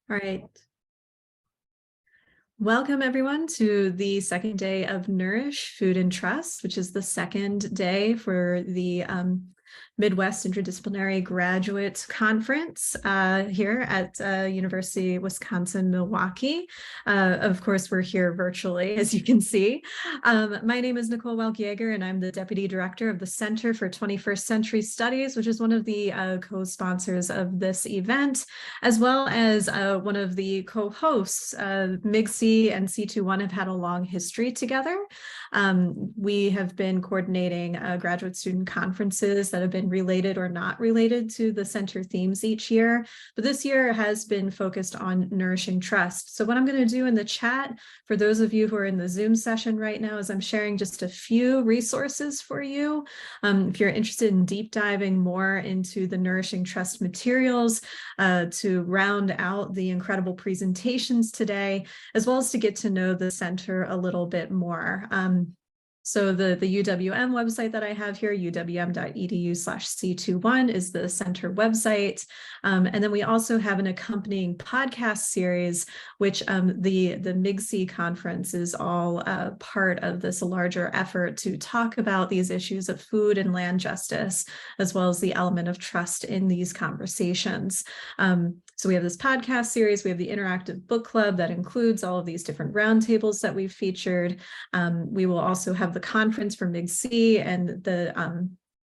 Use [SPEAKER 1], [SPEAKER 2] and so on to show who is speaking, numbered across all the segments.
[SPEAKER 1] All right. Welcome everyone to the second day of Nourish Food and Trust, which is the second day for the Midwest Interdisciplinary Graduate Conference here at University of Wisconsin-Milwaukee. Of course, we're here virtually, as you can see. My name is Nicole Welk-Yeager, and I'm the Deputy Director of the Center for 21st Century Studies, which is one of the co-sponsors of this event, as well as one of the co-hosts. MIGC and C21 have had a long history together. We have been coordinating graduate student conferences that have been related or not related to the center themes each year, but this year has been focused on nourishing trust. So what I'm going to do in the chat for those of you who are in the Zoom session right now is I'm sharing just a few resources for you. If you're interested in deep diving more into the Nourishing Trust materials to round out the incredible presentations today, as well as to get to know the center a little bit more. So the UWM website that I have here, uwm.edu/C21 is the center website. And then we also have an accompanying podcast series, which the MIGC conference is all part of this larger effort to talk about these issues of food and land justice, as well as the element of trust in these conversations. So we have this podcast series, we have the interactive book club that includes all of these different roundtables that we've featured. We will also have the conference for MIGC and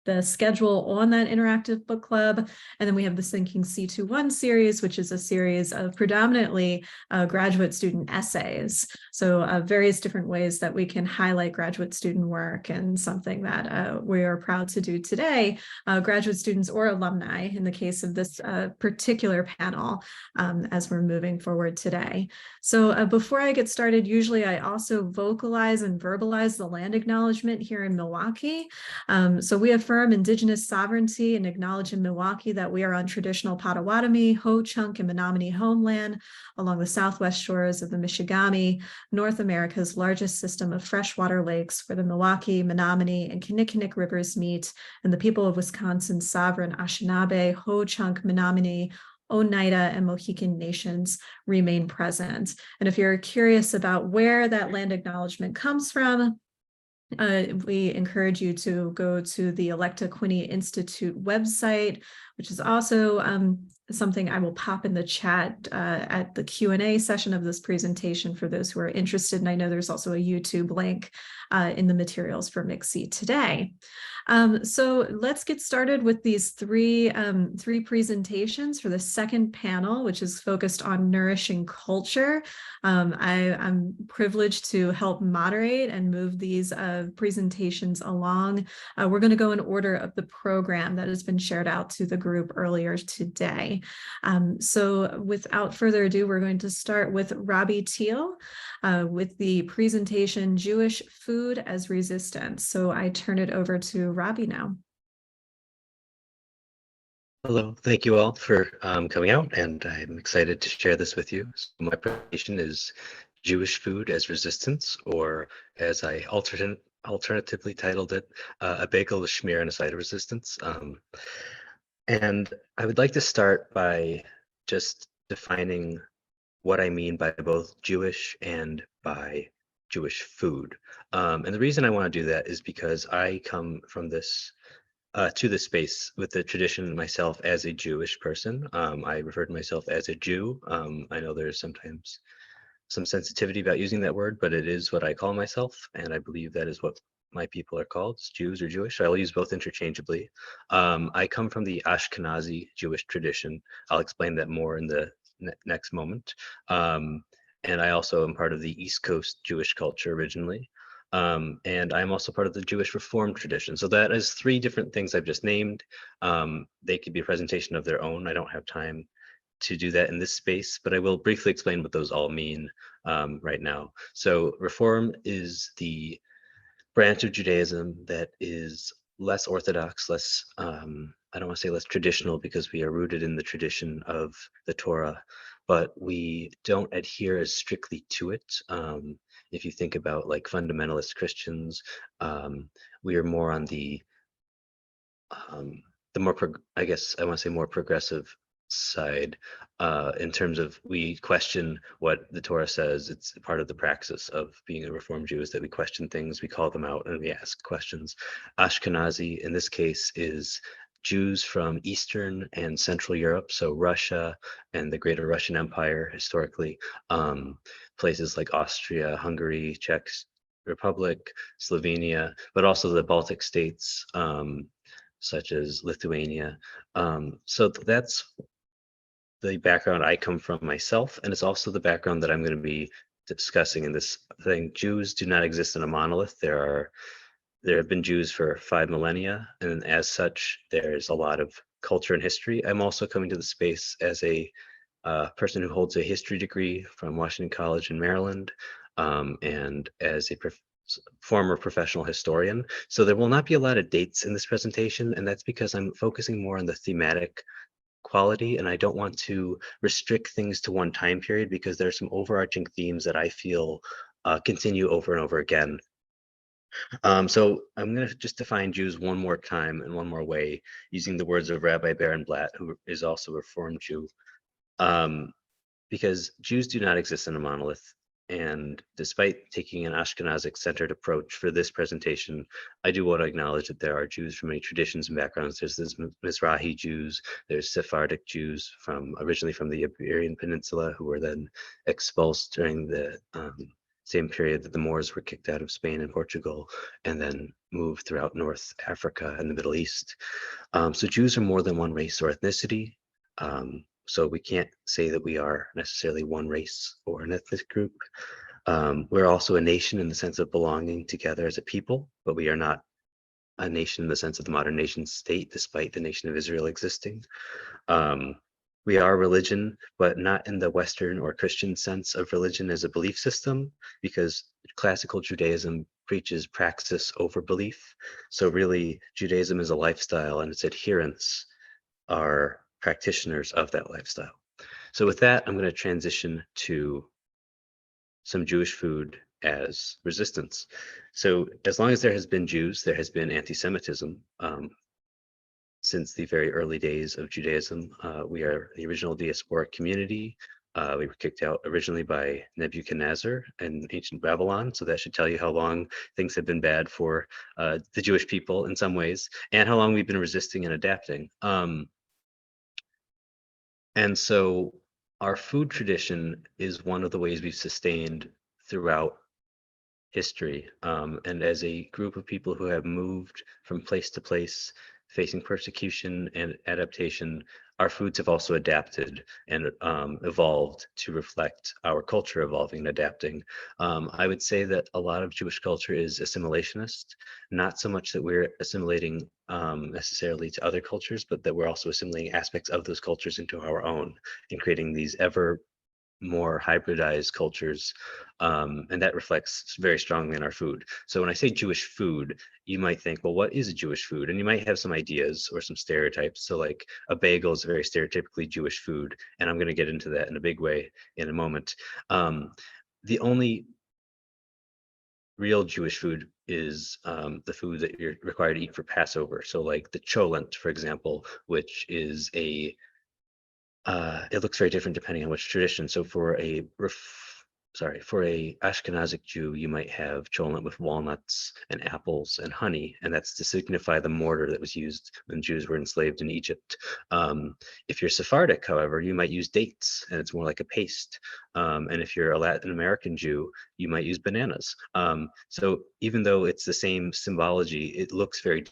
[SPEAKER 1] the schedule on that interactive book club. And then we have the Thinking C21 series, which is a series of predominantly graduate student essays. So various different ways that we can highlight graduate student work, and something that we are proud to do today, graduate students or alumni in the case of this particular panel as we're moving forward today. So before I get started, usually I also vocalize and verbalize the land acknowledgement here in Milwaukee. So we affirm Indigenous sovereignty and acknowledge in Milwaukee that we are on traditional Potawatomi, Ho-Chunk, and Menominee homeland along the southwest shores of the Michigamme, North America's largest system of freshwater lakes where the Milwaukee, Menominee, and Kinnickinnic rivers meet, and the people of Wisconsin's sovereign Anishinaabe, Ho-Chunk, Menominee, Oneida, and Mohican nations remain present. And if you're curious about where that land acknowledgement comes from, we encourage you to go to the Electa Quinney Institute website, which is also something I will pop in the chat at the Q&A session of this presentation for those who are interested. And I know there's also a YouTube link in the materials for MIGC today. So let's get started with these three presentations for the second panel, which is focused on nourishing culture. I'm privileged to help moderate and move these presentations along. We're going to go in order of the program that has been shared out to the group earlier today. So without further ado, we're going to start with Robbie Teel with the presentation Jewish Food as Resistance. So I turn it over to Robbie now.
[SPEAKER 2] Hello, thank you all for coming out, and I'm excited to share this with you. So my presentation is Jewish Food as Resistance, or as I alternatively titled it, A Bagel with Schmear and a Side of Resistance. And I would like to start by just defining what I mean by both Jewish and by Jewish food. And the reason I want to do that is because I come from this to this space with the tradition myself as a Jewish person. I refer to myself as a Jew. I know there's sometimes some sensitivity about using that word, but it is what I call myself, and I believe that is what my people are called, Jews or Jewish. So I'll use both interchangeably. I come from the Ashkenazi Jewish tradition. I'll explain that more in the next moment. And I also am part of the East Coast Jewish culture originally. And I'm also part of the Jewish Reform tradition. So that is three different things I've just named. They could be a presentation of their own. I don't have time to do that in this space, but I will briefly explain what those all mean right now. So Reform is the branch of Judaism that is less orthodox, less, I don't want to say less traditional, because we are rooted in the tradition of the Torah, but we don't adhere as strictly to it. If you think about like fundamentalist Christians, we are more on the more, I guess I want to say more progressive side, in terms of we question what the Torah says. It's part of the praxis of being a Reformed Jew is that we question things, we call them out, and we ask questions. Ashkenazi, in this case, is Jews from Eastern and Central Europe, so Russia and the Greater Russian Empire historically, places like Austria, Hungary, Czech Republic, Slovenia, but also the Baltic states, such as Lithuania. So that's the background I come from myself, and it's also the background that I'm going to be discussing in this thing. Jews do not exist in a monolith. There have been Jews for 5 millennia, and as such, there's a lot of culture and history. I'm also coming to the space as a person who holds a history degree from Washington College in Maryland, and as a former professional historian. So there will not be a lot of dates in this presentation, and that's because I'm focusing more on the thematic quality, and I don't want to restrict things to one time period because there are some overarching themes that I feel continue over and over again. So I'm going to just define Jews one more time in one more way, using the words of Rabbi Barenblatt, who is also a Reformed Jew, because Jews do not exist in a monolith. And despite taking an Ashkenazic-centered approach for this presentation, I do want to acknowledge that there are Jews from many traditions and backgrounds. There's this Mizrahi Jews, there's Sephardic Jews originally from the Iberian Peninsula, who were then expulsed during the same period that the Moors were kicked out of Spain and Portugal, and then moved throughout North Africa and the Middle East. So Jews are more than one race or ethnicity. So we can't say that we are necessarily one race or an ethnic group. We're also a nation in the sense of belonging together as a people, but we are not a nation in the sense of the modern nation state, despite the nation of Israel existing. We are religion, but not in the Western or Christian sense of religion as a belief system, because classical Judaism preaches praxis over belief. So really, Judaism is a lifestyle, and its adherents are practitioners of that lifestyle. So with that, I'm going to transition to some Jewish food as resistance. So as long as there has been Jews, there has been anti-Semitism. Since the very early days of Judaism, we are the original diasporic community. We were kicked out originally by Nebuchadnezzar in ancient Babylon. So that should tell you how long things have been bad for the Jewish people in some ways, and how long we've been resisting and adapting. And so our food tradition is one of the ways we've sustained throughout history. And as a group of people who have moved from place to place, facing persecution and adaptation, our foods have also adapted and evolved to reflect our culture evolving and adapting. I would say that a lot of Jewish culture is assimilationist, not so much that we're assimilating necessarily to other cultures, but that we're also assimilating aspects of those cultures into our own and creating these ever more hybridized cultures, and that reflects very strongly in our food. So when I say Jewish food, you might think, well, what is a Jewish food? And you might have some ideas or some stereotypes. So like a bagel is a very stereotypically Jewish food, and I'm going to get into that in a big way in a moment. The only real Jewish food is the food that you're required to eat for Passover. So like the cholent, for example, which is it looks very different depending on which tradition. So for a Ashkenazic Jew, you might have cholent with walnuts and apples and honey, and that's to signify the mortar that was used when Jews were enslaved in Egypt. If you're Sephardic, however, you might use dates, and it's more like a paste. And if you're a Latin American Jew, you might use bananas. So even though it's the same symbology, it looks very.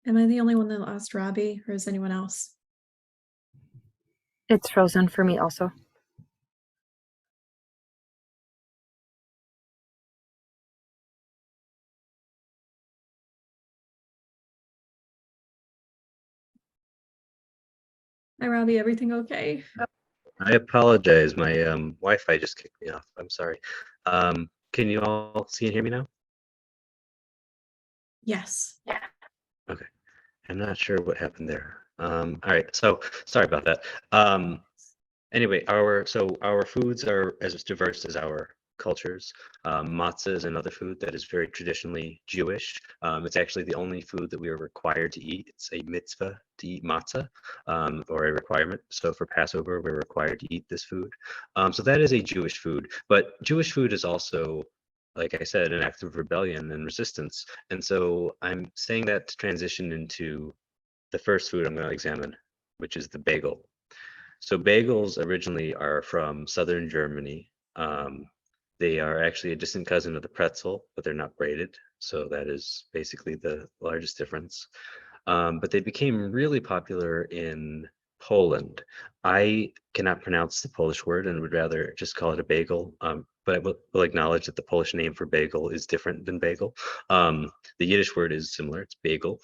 [SPEAKER 1] Am I the only one that lost Robbie, or is anyone else?
[SPEAKER 3] It's frozen for me also.
[SPEAKER 1] Hi, Robbie. Everything okay?
[SPEAKER 2] I apologize. My Wi-Fi just kicked me off. I'm sorry. Can you all see and hear me now?
[SPEAKER 1] Yes.
[SPEAKER 2] Okay. I'm not sure what happened there. All right. So sorry about that. Anyway, our foods are as diverse as our cultures. Matzah is another food that is very traditionally Jewish. It's actually the only food that we are required to eat. It's a mitzvah to eat matzah, or a requirement. So for Passover, we're required to eat this food. So that is a Jewish food. But Jewish food is also, like I said, an act of rebellion and resistance. And so I'm saying that to transition into the first food I'm going to examine, which is the bagel. So bagels originally are from southern Germany. They are actually a distant cousin of the pretzel, but they're not braided. So that is basically the largest difference. But they became really popular in Poland. I cannot pronounce the Polish word and would rather just call it a bagel. But I will acknowledge that the Polish name for bagel is different than bagel. The Yiddish word is similar, it's bagel.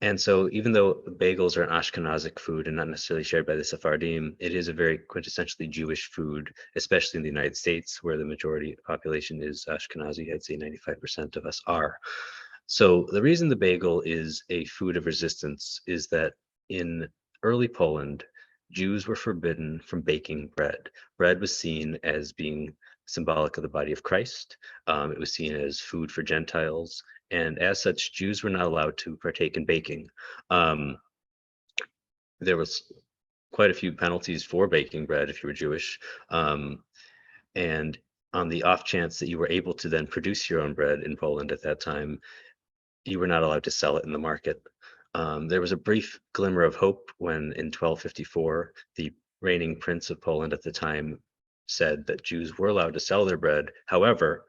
[SPEAKER 2] And so even though bagels are an Ashkenazic food and not necessarily shared by the Sephardim, it is a very quintessentially Jewish food, especially in the United States, where the majority population is Ashkenazi. I'd say 95% of us are. So the reason the bagel is a food of resistance is that in early Poland, Jews were forbidden from baking bread. Bread was seen as being symbolic of the body of Christ. It was seen as food for Gentiles, and as such, Jews were not allowed to partake in baking. Um, there was quite a few penalties for baking bread if you were Jewish, and on the off chance that you were able to then produce your own bread in Poland at that time, you were not allowed to sell it in the market. There was a brief glimmer of hope when in 1254, the reigning prince of Poland at the time said that Jews were allowed to sell their bread. However,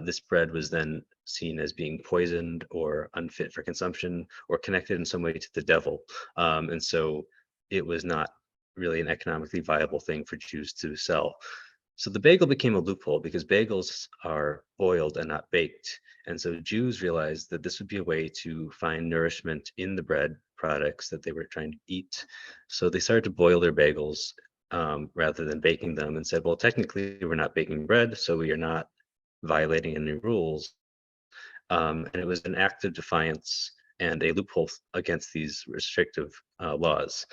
[SPEAKER 2] this bread was then seen as being poisoned or unfit for consumption or connected in some way to the devil. And so it was not really an economically viable thing for Jews to sell. So the bagel became a loophole because bagels are boiled and not baked. And so Jews realized that this would be a way to find nourishment in the bread products that they were trying to eat. So they started to boil their bagels rather than baking them and said, well, technically we're not baking bread, so we are not violating any rules. And it was an act of defiance and a loophole against these restrictive laws.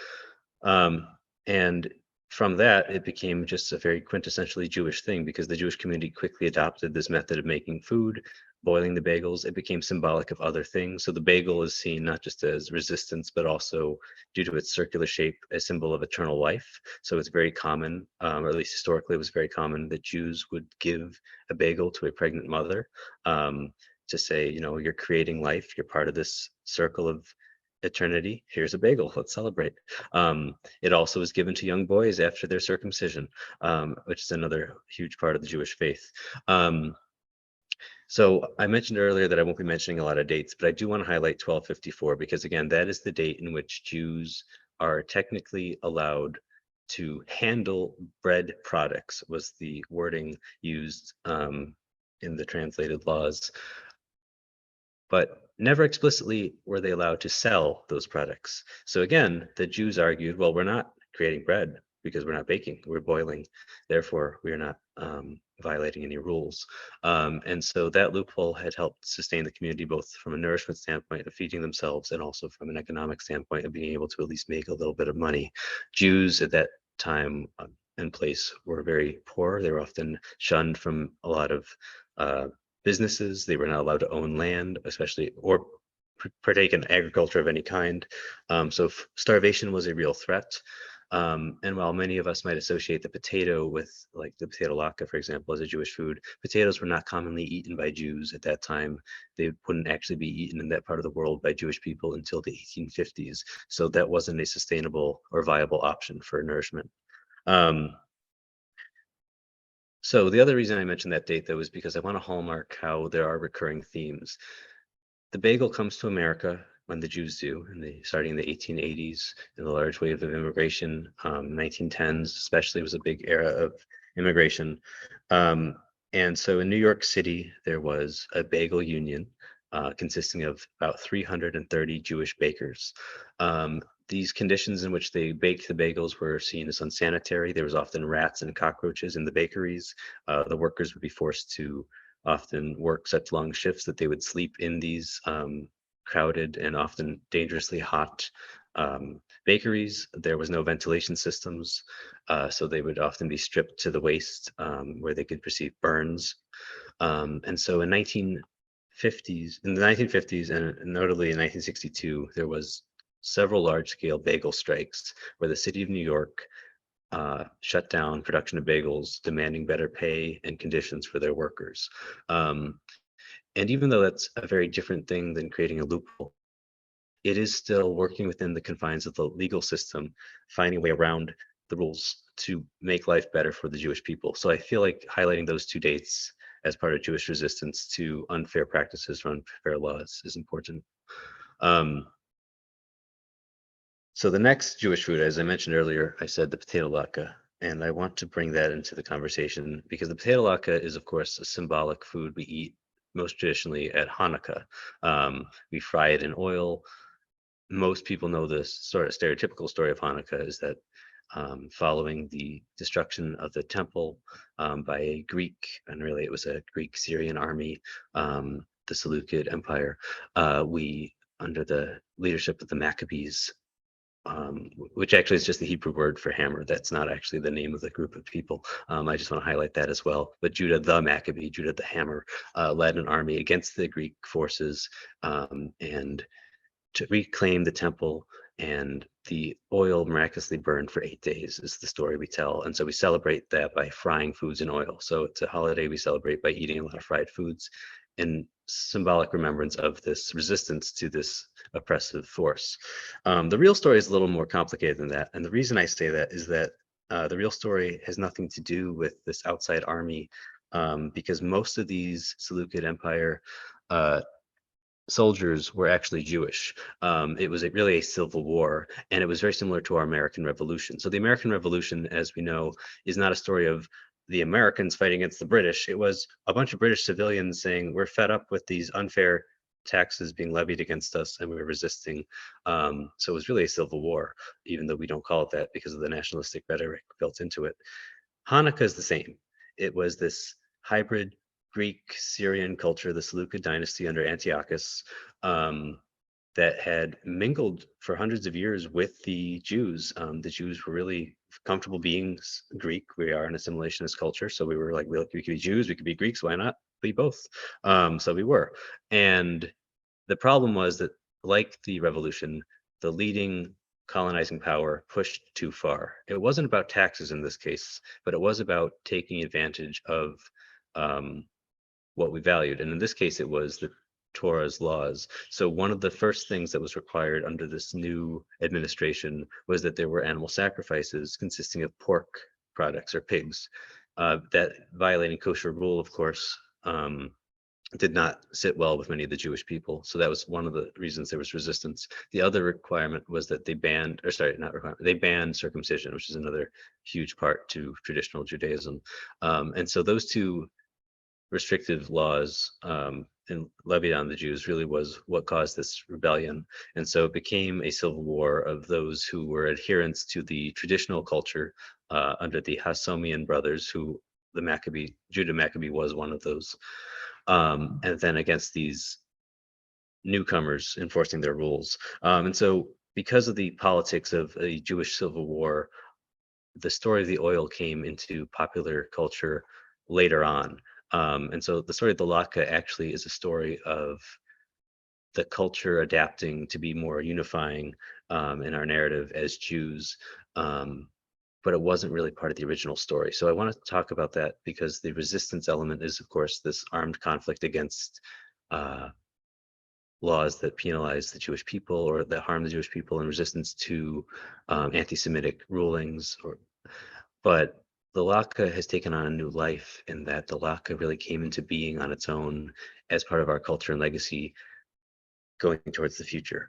[SPEAKER 2] And from that, it became just a very quintessentially Jewish thing because the Jewish community quickly adopted this method of making food, boiling the bagels. It became symbolic of other things. So the bagel is seen not just as resistance, but also due to its circular shape, a symbol of eternal life. So it's very common, or at least historically, it was very common that Jews would give a bagel to a pregnant mother to say, you know, you're creating life, you're part of this circle of eternity. Here's a bagel, let's celebrate. It also was given to young boys after their circumcision, which is another huge part of the Jewish faith. So I mentioned earlier that I won't be mentioning a lot of dates, but I do want to highlight 1254 because again, that is the date in which Jews are technically allowed to handle bread products, was the wording used in the translated laws. But never explicitly were they allowed to sell those products. So again, the Jews argued, well, we're not creating bread because we're not baking, we're boiling. Therefore, we are not violating any rules. And so that loophole had helped sustain the community, both from a nourishment standpoint of feeding themselves and also from an economic standpoint of being able to at least make a little bit of money. Jews at that time and place were very poor. They were often shunned from a lot of businesses. They were not allowed to own land, especially, or partake in agriculture of any kind. So starvation was a real threat. And while many of us might associate the potato with, like the potato latke, for example, as a Jewish food, potatoes were not commonly eaten by Jews at that time. They wouldn't actually be eaten in that part of the world by Jewish people until the 1850s. So that wasn't a sustainable or viable option for nourishment. So the other reason I mentioned that date, though, is because I want to hallmark how there are recurring themes. The bagel comes to America when the Jews do, starting in the 1880s, in the large wave of immigration. 1910s especially was a big era of immigration. And so in New York City, there was a bagel union consisting of about 330 Jewish bakers. These conditions in which they baked the bagels were seen as unsanitary. There was often rats and cockroaches in the bakeries. The workers would be forced to often work such long shifts that they would sleep in these crowded and often dangerously hot bakeries. There was no ventilation systems, so they would often be stripped to the waist, where they could receive burns. And so in the 1950s, and notably in 1962, there was several large-scale bagel strikes where the city of New York shut down production of bagels, demanding better pay and conditions for their workers. Um, and even though that's a very different thing than creating a loophole, it is still working within the confines of the legal system, finding a way around the rules to make life better for the Jewish people. So I feel like highlighting those two dates as part of Jewish resistance to unfair practices or unfair laws is important. So the next Jewish food, as I mentioned earlier, I said the potato latke, and I want to bring that into the conversation because the potato latke is, of course, a symbolic food we eat most traditionally at Hanukkah. We fry it in oil. Most people know this sort of stereotypical story of Hanukkah is that following the destruction of the temple by a Greek, and really it was a Greek Syrian army, the Seleucid Empire, we, under the leadership of the Maccabees, which actually is just the Hebrew word for hammer. That's not actually the name of the group of people. I just want to highlight that as well. But Judah the Maccabee, Judah the Hammer, led an army against the Greek forces and to reclaim the temple, and the oil miraculously burned for 8 days is the story we tell. And so we celebrate that by frying foods in oil. So it's a holiday we celebrate by eating a lot of fried foods in symbolic remembrance of this resistance to this oppressive force. The real story is a little more complicated than that. And the reason I say that is that the real story has nothing to do with this outside army, because most of these Seleucid Empire soldiers were actually Jewish. It was really a civil war, and it was very similar to our American Revolution. So the American Revolution, as we know, is not a story of the Americans fighting against the British. It was a bunch of British civilians saying, we're fed up with these unfair taxes being levied against us, and we're resisting. So it was really a civil war, even though we don't call it that because of the nationalistic rhetoric built into it. Hanukkah is the same. It was this hybrid Greek Syrian culture, the Seleucid dynasty under Antiochus, that had mingled for hundreds of years with the Jews. The Jews were really comfortable being Greek. We are an assimilationist culture, so we were like, we could be Jews, we could be Greeks, why not be both? So we were. And the problem was that, like the revolution, the leading colonizing power pushed too far. It wasn't about taxes in this case, but it was about taking advantage of what we valued. And in this case, it was the Torah's laws. So one of the first things that was required under this new administration was that there were animal sacrifices consisting of pork products or pigs. That violating kosher rule, of course, did not sit well with many of the Jewish people. So that was one of the reasons there was resistance. The other requirement was that they banned, or sorry, not requirement, they banned circumcision, which is another huge part to traditional Judaism. And so those two restrictive laws and levied on the Jews really was what caused this rebellion. And so it became a civil war of those who were adherents to the traditional culture under the Hasmonean brothers, who Judah Maccabee was one of those. And then against these newcomers enforcing their rules. And so because of the politics of a Jewish civil war, the story of the oil came into popular culture later on. And so the story of the latke actually is a story of the culture adapting to be more unifying in our narrative as Jews. But it wasn't really part of the original story. So I want to talk about that because the resistance element is, of course, this armed conflict against laws that penalize the Jewish people or that harm the Jewish people, in resistance to anti-Semitic rulings. But the latke has taken on a new life in that the latke really came into being on its own as part of our culture and legacy going towards the future.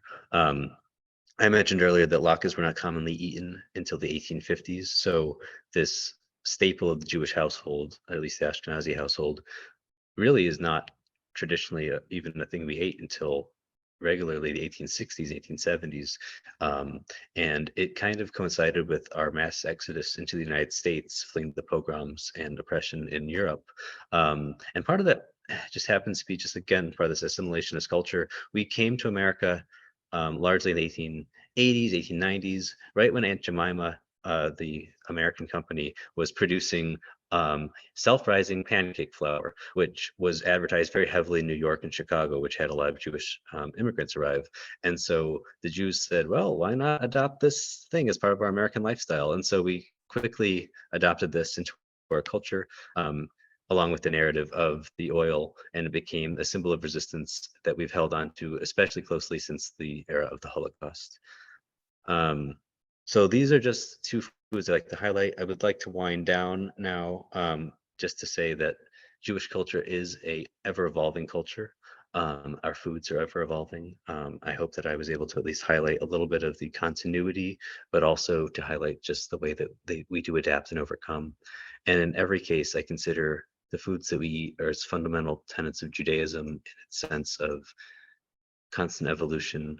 [SPEAKER 2] I mentioned earlier that latkes were not commonly eaten until the 1850s. So this staple of the Jewish household, at least the Ashkenazi household, really is not traditionally even a thing we ate until regularly the 1860s, 1870s. And it kind of coincided with our mass exodus into the United States, fleeing the pogroms and oppression in Europe. And part of that just happens to be just, again, part of this assimilationist culture. We came to America largely in the 1880s, 1890s, right when Aunt Jemima, the American company, was producing self-rising pancake flour, which was advertised very heavily in New York and Chicago, which had a lot of Jewish immigrants arrive. And so the Jews said, well, why not adopt this thing as part of our American lifestyle? And so we quickly adopted this into our culture, along with the narrative of the oil, and it became a symbol of resistance that we've held on to especially closely since the era of the Holocaust. So these are just two foods I'd like to highlight. I would like to wind down now, just to say that Jewish culture is a ever-evolving culture. Our foods are ever evolving. I hope that I was able to at least highlight a little bit of the continuity, but also to highlight just the way that we do adapt and overcome. And in every case, I consider the foods that we eat are as fundamental tenets of Judaism in its sense of constant evolution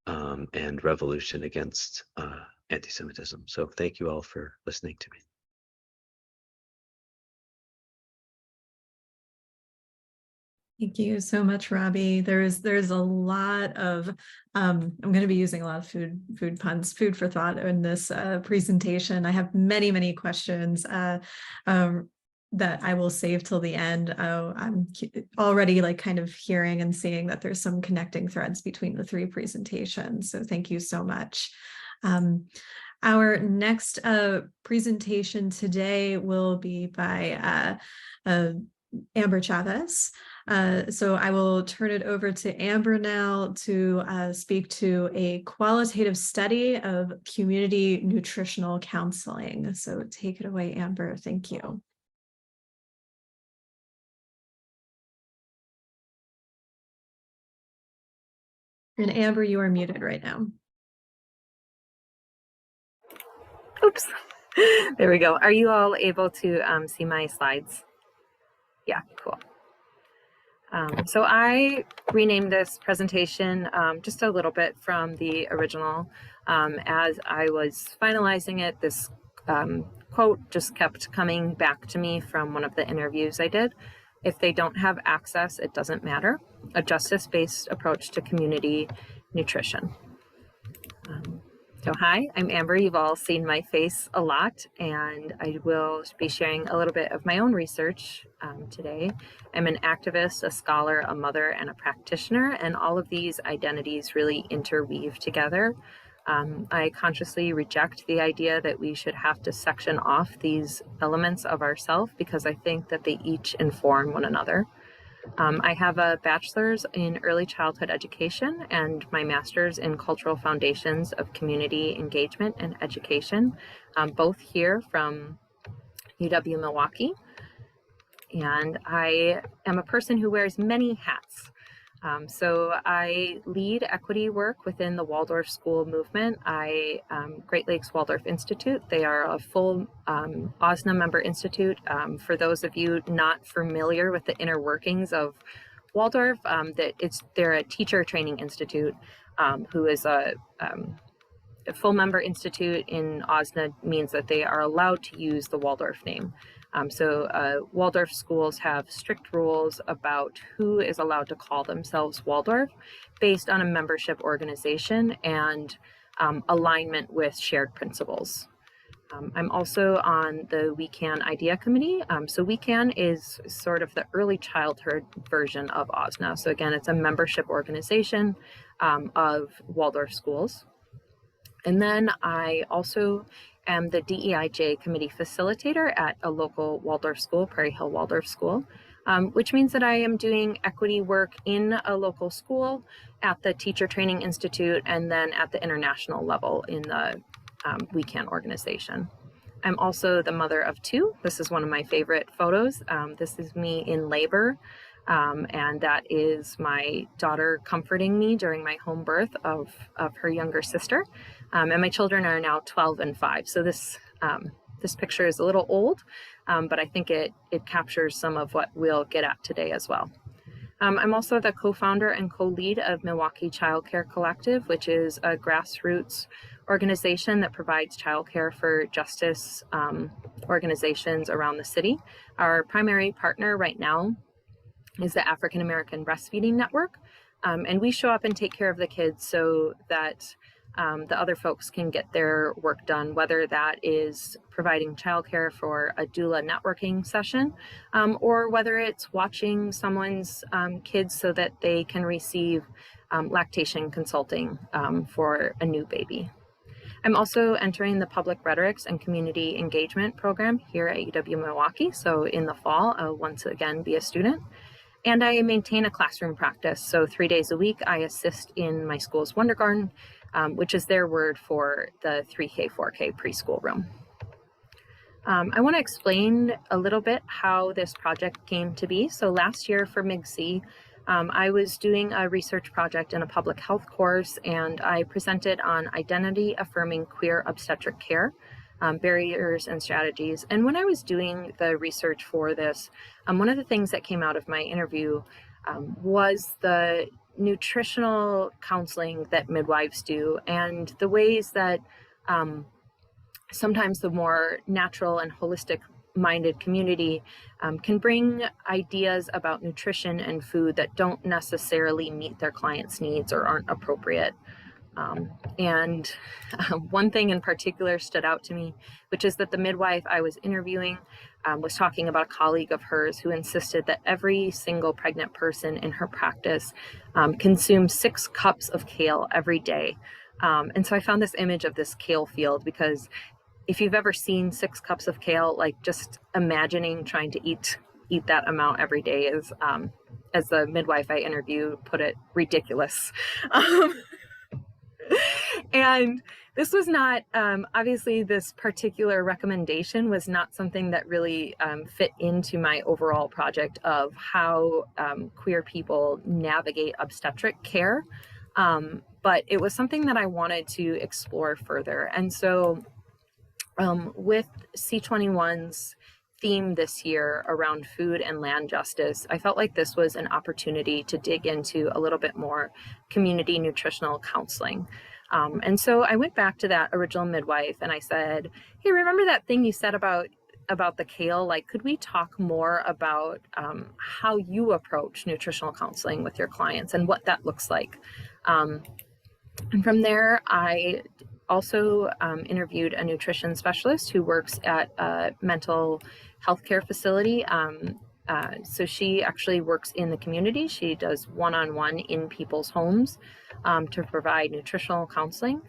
[SPEAKER 2] and revolution against anti-Semitism. So thank you all for listening to me.
[SPEAKER 1] Thank you so much, Robbie. There's a lot of I'm going to be using a lot of food puns, food for thought in this presentation. I have many questions that I will save till the end. I'm already like kind of hearing and seeing that there's some connecting threads between the three presentations. So thank you so much. Our next presentation today will be by Amber Chavez. So I will turn it over to Amber now to speak to a qualitative study of community nutritional counseling. So take it away, Amber. Thank you. And Amber, you are muted right now.
[SPEAKER 3] Oops. There we go. Are you all able to see my slides? Yeah, cool. So I renamed this presentation just a little bit from the original. As I was finalizing it, this quote just kept coming back to me from one of the interviews I did. If they don't have access, it doesn't matter. A justice-based approach to community nutrition. So hi, I'm Amber. You've all seen my face a lot, and I will be sharing a little bit of my own research today. I'm an activist, a scholar, a mother, and a practitioner, and all of these identities really interweave together. I consciously reject the idea that we should have to section off these elements of ourself because I think that they each inform one another. I have a bachelor's in early childhood education and my master's in cultural foundations of community engagement and education, both here from UW Milwaukee. And I am a person who wears many hats. So I lead equity work within the Waldorf School movement. Great Lakes Waldorf Institute, they are a full OSNA member institute. For those of you not familiar with the inner workings of Waldorf, they're a teacher training institute who is a full member institute in OSNA means that they are allowed to use the Waldorf name. So Waldorf schools have strict rules about who is allowed to call themselves Waldorf based on a membership organization and alignment with shared principles. I'm also on the We Can Idea Committee. So We Can is sort of the early childhood version of OSNA. So again, it's a membership organization of Waldorf schools. And then I also am the DEIJ committee facilitator at a local Waldorf school, Prairie Hill Waldorf School, which means that I am doing equity work in a local school, at the Teacher Training Institute, and then at the international level in the We Can organization. I'm also the mother of two. This is one of my favorite photos. This is me in labor. And that is my daughter comforting me during my home birth of her younger sister. And my children are now 12 and 5. So this picture is a little old, but I think it captures some of what we'll get at today as well. I'm also the co-founder and co-lead of Milwaukee Childcare Collective, which is a grassroots organization that provides childcare for justice organizations around the city. Our primary partner right now is the African American Breastfeeding Network. And we show up and take care of the kids so that the other folks can get their work done, whether that is providing childcare for a doula networking session, or whether it's watching someone's kids so that they can receive lactation consulting for a new baby. I'm also entering the public rhetorics and community engagement program here at UW Milwaukee. So in the fall, I'll once again be a student. And I maintain a classroom practice. So 3 days a week, I assist in my school's Wonder Garden, which is their word for the 3K, 4K preschool room. I want to explain a little bit how this project came to be. So last year for MIGC, I was doing a research project in a public health course, and I presented on identity affirming queer obstetric care, barriers and strategies. And when I was doing the research for this, one of the things that came out of my interview was the nutritional counseling that midwives do, and the ways that sometimes the more natural and holistic minded community can bring ideas about nutrition and food that don't necessarily meet their clients' needs or aren't appropriate. And one thing in particular stood out to me, which is that the midwife I was interviewing was talking about a colleague of hers who insisted that every single pregnant person in her practice consumes 6 cups of kale every day. And so I found this image of this kale field, because if you've ever seen 6 cups of kale, like just imagining trying to eat that amount every day is, as the midwife I interviewed put it, ridiculous. And this was not, obviously this particular recommendation was not something that really fit into my overall project of how queer people navigate obstetric care. But it was something that I wanted to explore further. And so with C21's theme this year around food and land justice, I felt like this was an opportunity to dig into a little bit more community nutritional counseling. And so I went back to that original midwife and I said, hey, remember that thing you said about the kale? Like, could we talk more about how you approach nutritional counseling with your clients and what that looks like? And from there, I also interviewed a nutrition specialist who works at a mental health care facility. So she actually works in the community. She does one-on-one in people's homes to provide nutritional counseling.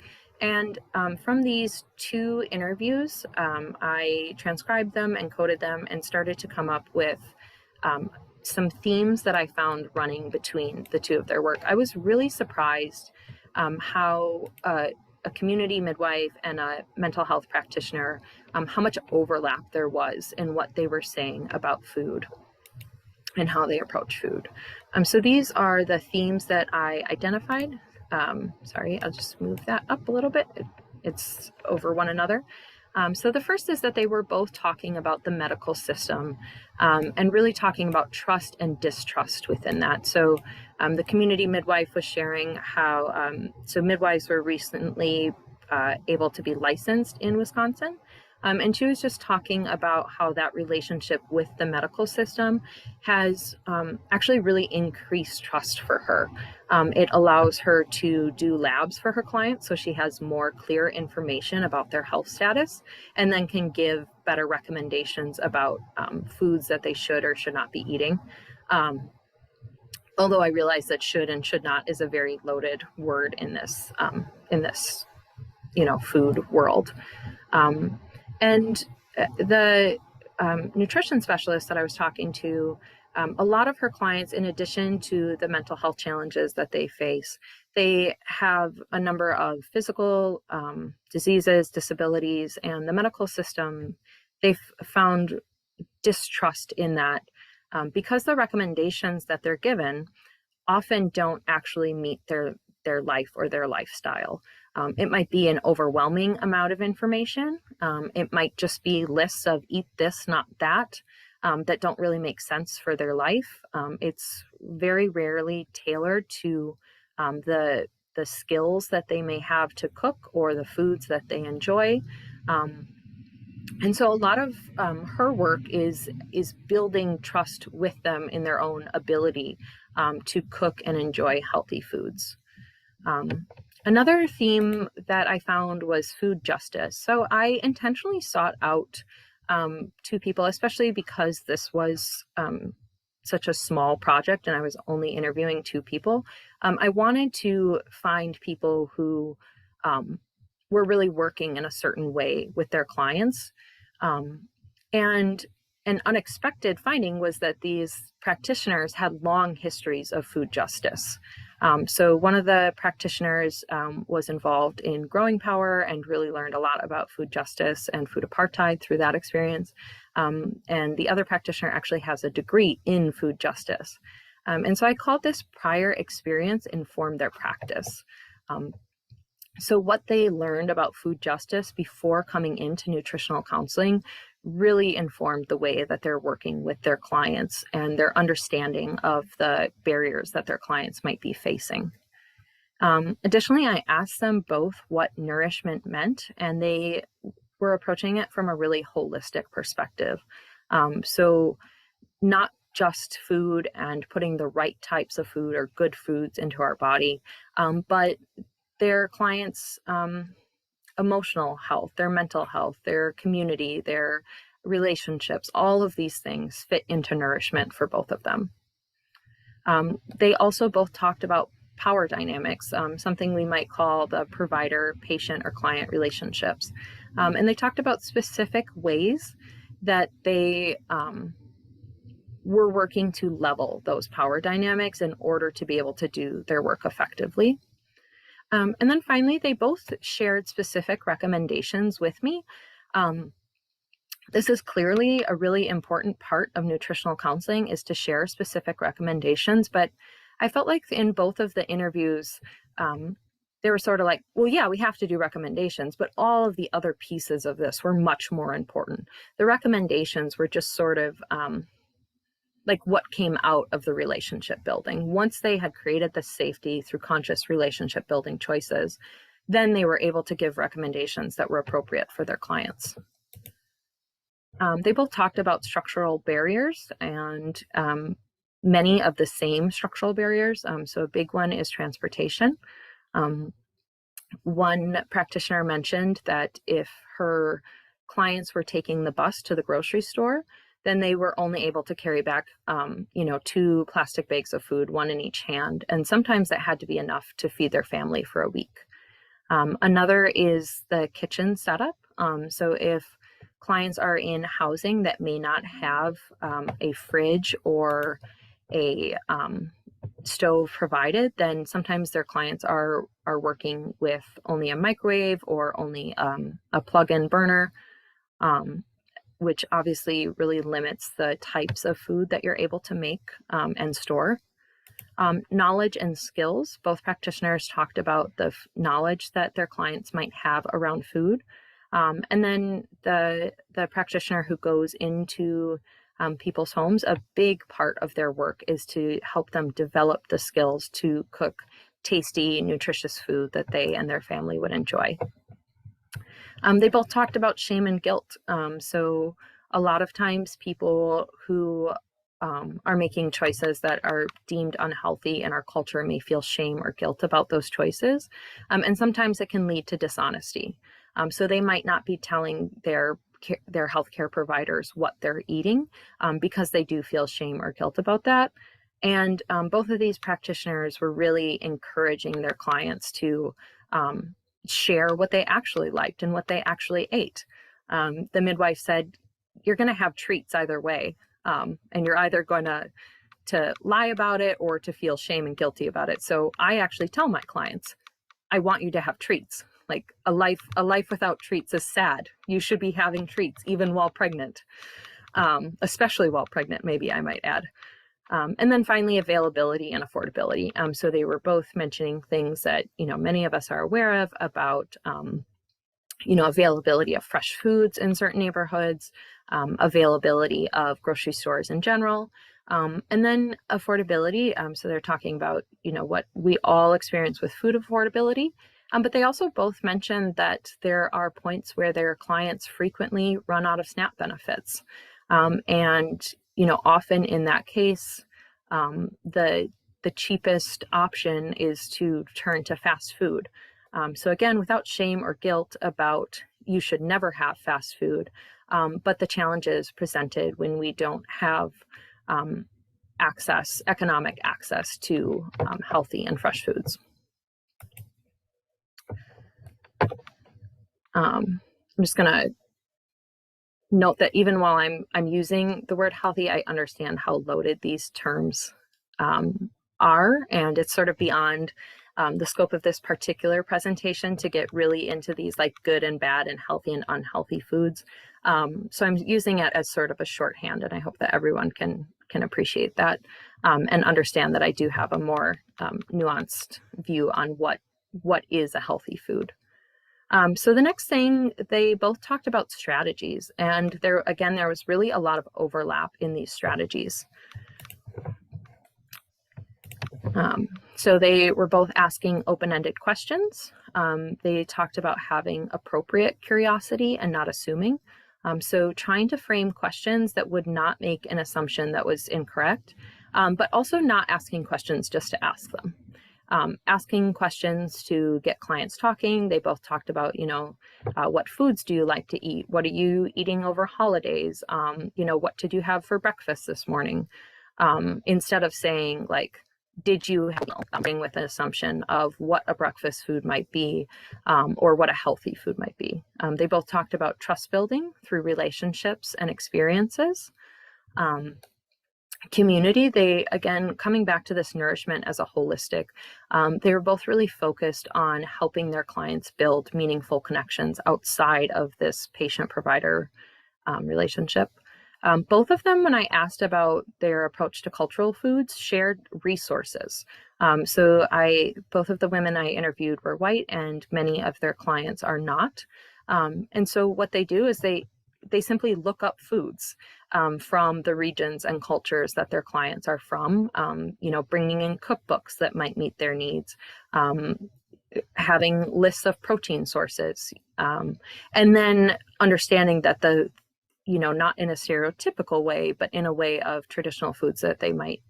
[SPEAKER 3] And from these 2 interviews, I transcribed them and coded them and started to come up with some themes that I found running between the 2 of their work. I was really surprised how a community midwife and a mental health practitioner, how much overlap there was in what they were saying about food and how they approach food. So these are the themes that I identified. Sorry, I'll just move that up a little bit. It's over one another. So the first is that they were both talking about the medical system and really talking about trust and distrust within that. So the community midwife was sharing how, so midwives were recently able to be licensed in Wisconsin. And she was just talking about how that relationship with the medical system has actually really increased trust for her. It allows her to do labs for her clients, so she has more clear information about their health status, and then can give better recommendations about foods that they should or should not be eating. Although I realize that should and should not is a very loaded word in this, food world. And the nutrition specialist that I was talking to, a lot of her clients, in addition to the mental health challenges that they face, they have a number of physical diseases, disabilities, and the medical system, they've found distrust in that because the recommendations that they're given often don't actually meet their life or their lifestyle. It might be an overwhelming amount of information. It might just be lists of eat this, not that, that don't really make sense for their life. It's very rarely tailored to the skills that they may have to cook or the foods that they enjoy. And so a lot of her work is building trust with them in their own ability to cook and enjoy healthy foods. Another theme that I found was food justice. So I intentionally sought out two people, especially because this was such a small project and I was only interviewing two people. I wanted to find people who were really working in a certain way with their clients. And an unexpected finding was that these practitioners had long histories of food justice. So one of the practitioners was involved in growing power and really learned a lot about food justice and food apartheid through that experience. And the other practitioner actually has a degree in food justice. And so I called this prior experience informed their practice. So what they learned about food justice before coming into nutritional counseling really informed the way that they're working with their clients and their understanding of the barriers that their clients might be facing. Additionally, I asked them both what nourishment meant, and they were approaching it from a really holistic perspective. So not just food and putting the right types of food or good foods into our body, but their clients' emotional health, their mental health, their community, their relationships, all of these things fit into nourishment for both of them. They also both talked about power dynamics, something we might call the provider, patient, or client relationships. And they talked about specific ways that they were working to level those power dynamics in order to be able to do their work effectively. And then finally, they both shared specific recommendations with me. This is clearly a really important part of nutritional counseling, is to share specific recommendations. But I felt like in both of the interviews, they were sort of like, well, yeah, we have to do recommendations, but all of the other pieces of this were much more important. The recommendations were just sort of like what came out of the relationship building. Once they had created the safety through conscious relationship building choices, then they were able to give recommendations that were appropriate for their clients. They both talked about structural barriers and many of the same structural barriers. So a big one is transportation. One practitioner mentioned that if her clients were taking the bus to the grocery store, then they were only able to carry back, 2 plastic bags of food, one in each hand. And sometimes that had to be enough to feed their family for a week. Another is the kitchen setup. So if clients are in housing that may not have a fridge or a stove provided, then sometimes their clients are working with only a microwave or only a plug-in burner, which obviously really limits the types of food that you're able to make and store. Knowledge and skills. Both practitioners talked about the knowledge that their clients might have around food. And then the practitioner who goes into people's homes, a big part of their work is to help them develop the skills to cook tasty, nutritious food that they and their family would enjoy. They both talked about shame and guilt. So a lot of times people who are making choices that are deemed unhealthy in our culture may feel shame or guilt about those choices. And sometimes it can lead to dishonesty. So they might not be telling their healthcare providers what they're eating because they do feel shame or guilt about that. And both of these practitioners were really encouraging their clients to share what they actually liked and what they actually ate. The midwife said, you're going to have treats either way. And you're either going to lie about it or to feel shame and guilty about it. So I actually tell my clients, I want you to have treats. Like a life without treats is sad. You should be having treats even while pregnant, especially while pregnant, maybe I might add. And then finally, availability and affordability. So they were both mentioning things that, many of us are aware of about, availability of fresh foods in certain neighborhoods, availability of grocery stores in general, and then affordability. So they're talking about, what we all experience with food affordability. But they also both mentioned that there are points where their clients frequently run out of SNAP benefits. And often in that case, the cheapest option is to turn to fast food. So again, without shame or guilt about you should never have fast food, but the challenges presented when we don't have economic access to healthy and fresh foods. I'm just gonna note that even while I'm using the word healthy, I understand how loaded these terms are, and it's sort of beyond the scope of this particular presentation to get really into these like good and bad and healthy and unhealthy foods. So I'm using it as sort of a shorthand, and I hope that everyone can appreciate that and understand that I do have a more nuanced view on what is a healthy food. So the next thing, they both talked about strategies, and there was really a lot of overlap in these strategies. So they were both asking open-ended questions. They talked about having appropriate curiosity and not assuming. So trying to frame questions that would not make an assumption that was incorrect, but also not asking questions just to ask them. Asking questions to get clients talking. They both talked about, what foods do you like to eat? What are you eating over holidays? What did you have for breakfast this morning? Instead of saying like, did you have something with an assumption of what a breakfast food might be or what a healthy food might be. They both talked about trust building through relationships and experiences. Community, they, again, coming back to this nourishment as a holistic, they were both really focused on helping their clients build meaningful connections outside of this patient-provider relationship. Both of them, when I asked about their approach to cultural foods, shared resources. So both of the women I interviewed were white, and many of their clients are not. And so what they do is they simply look up foods from the regions and cultures that their clients are from, bringing in cookbooks that might meet their needs, having lists of protein sources, and then understanding that not in a stereotypical way, but in a way of traditional foods that they might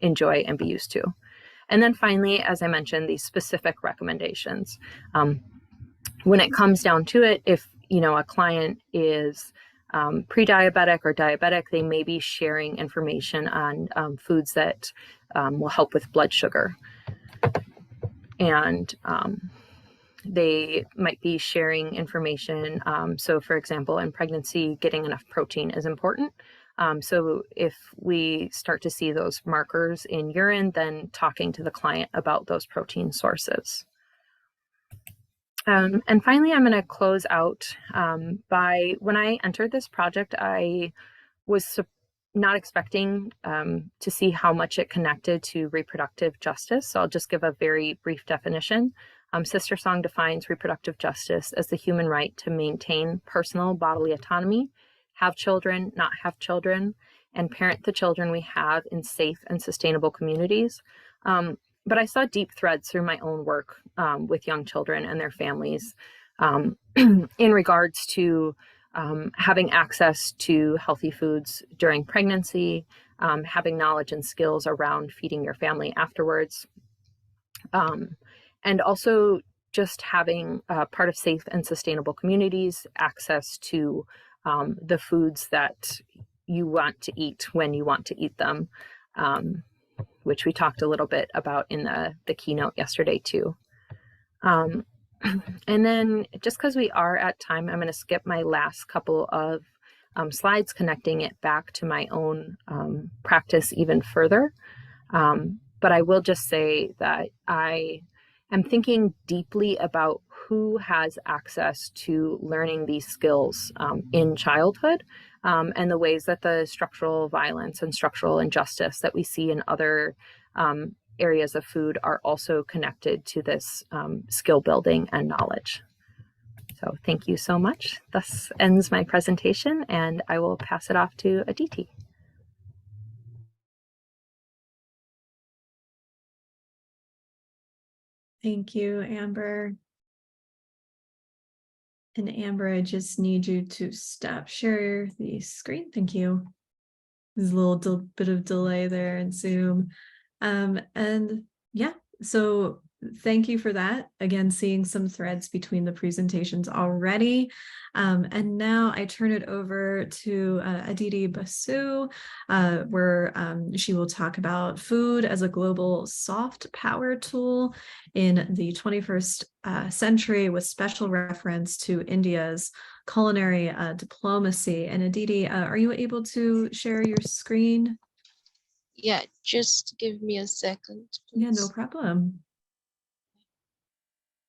[SPEAKER 3] enjoy and be used to. And then finally, as I mentioned, these specific recommendations. When it comes down to it, if a client is pre-diabetic or diabetic, they may be sharing information on foods that will help with blood sugar. And they might be sharing information. So for example, in pregnancy, getting enough protein is important. So if we start to see those markers in urine, then talking to the client about those protein sources. And finally, I'm going to close out by, when I entered this project, I was not expecting to see how much it connected to reproductive justice. So I'll just give a very brief definition. Sister Song defines reproductive justice as the human right to maintain personal bodily autonomy, have children, not have children, and parent the children we have in safe and sustainable communities. But I saw deep threads through my own work with young children and their families in regards to having access to healthy foods during pregnancy, having knowledge and skills around feeding your family afterwards, and also just having part of safe and sustainable communities, access to the foods that you want to eat when you want to eat them, which we talked a little bit about in the keynote yesterday too. And then just because we are at time, I'm going to skip my last couple of slides connecting it back to my own practice even further. But I will just say that I am thinking deeply about who has access to learning these skills in childhood, and the ways that the structural violence and structural injustice that we see in other areas of food are also connected to this skill building and knowledge. So thank you so much. Thus ends my presentation, and I will pass it off to Aditi.
[SPEAKER 1] Thank you, Amber. And Amber, I just need you to stop share the screen. Thank you. There's a little bit of delay there in Zoom. And yeah, so thank you for that. Again, seeing some threads between the presentations already. And now I turn it over to Aditi Basu, where she will talk about food as a global soft power tool in the 21st century, with special reference to India's culinary diplomacy. And Aditi, are you able to share your screen?
[SPEAKER 4] Yeah, just give me a second, please.
[SPEAKER 1] Yeah, no problem.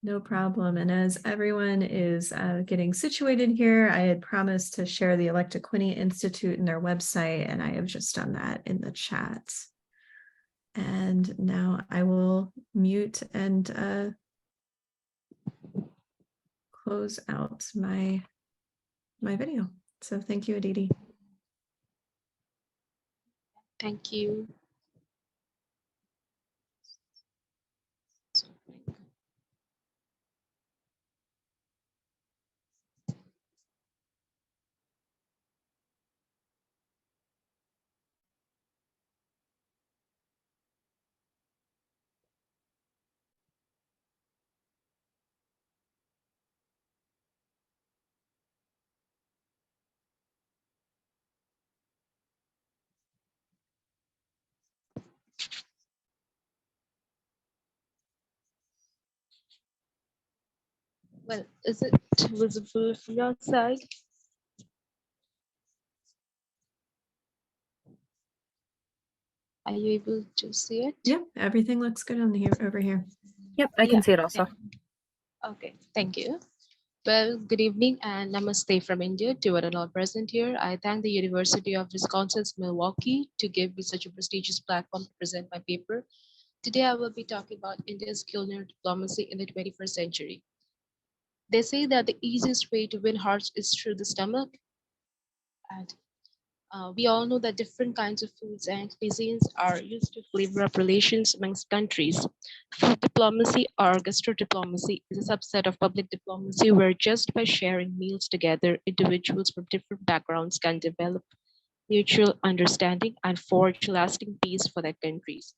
[SPEAKER 1] No problem. And as everyone is getting situated here, I had promised to share the Electoquini Institute and their website, and I have just done that in the chat. And now I will mute and close out my video. So thank you, Aditi.
[SPEAKER 4] Thank you. Well, is it visible from your side? Are you able to see it?
[SPEAKER 1] Yeah, everything looks good on here over here.
[SPEAKER 3] Yep, I can see it also.
[SPEAKER 4] Okay, thank you. Well, good evening and namaste from India to one and all present here. I thank the University of Wisconsin's Milwaukee to give me such a prestigious platform to present my paper. Today, I will be talking about India's culinary diplomacy in the 21st century. They say that the easiest way to win hearts is through the stomach. And we all know that different kinds of foods and cuisines are used to flavor up relations amongst countries. Food diplomacy or gastrodiplomacy is a subset of public diplomacy where just by sharing meals together, individuals from different backgrounds can develop mutual understanding and forge lasting peace for their countries.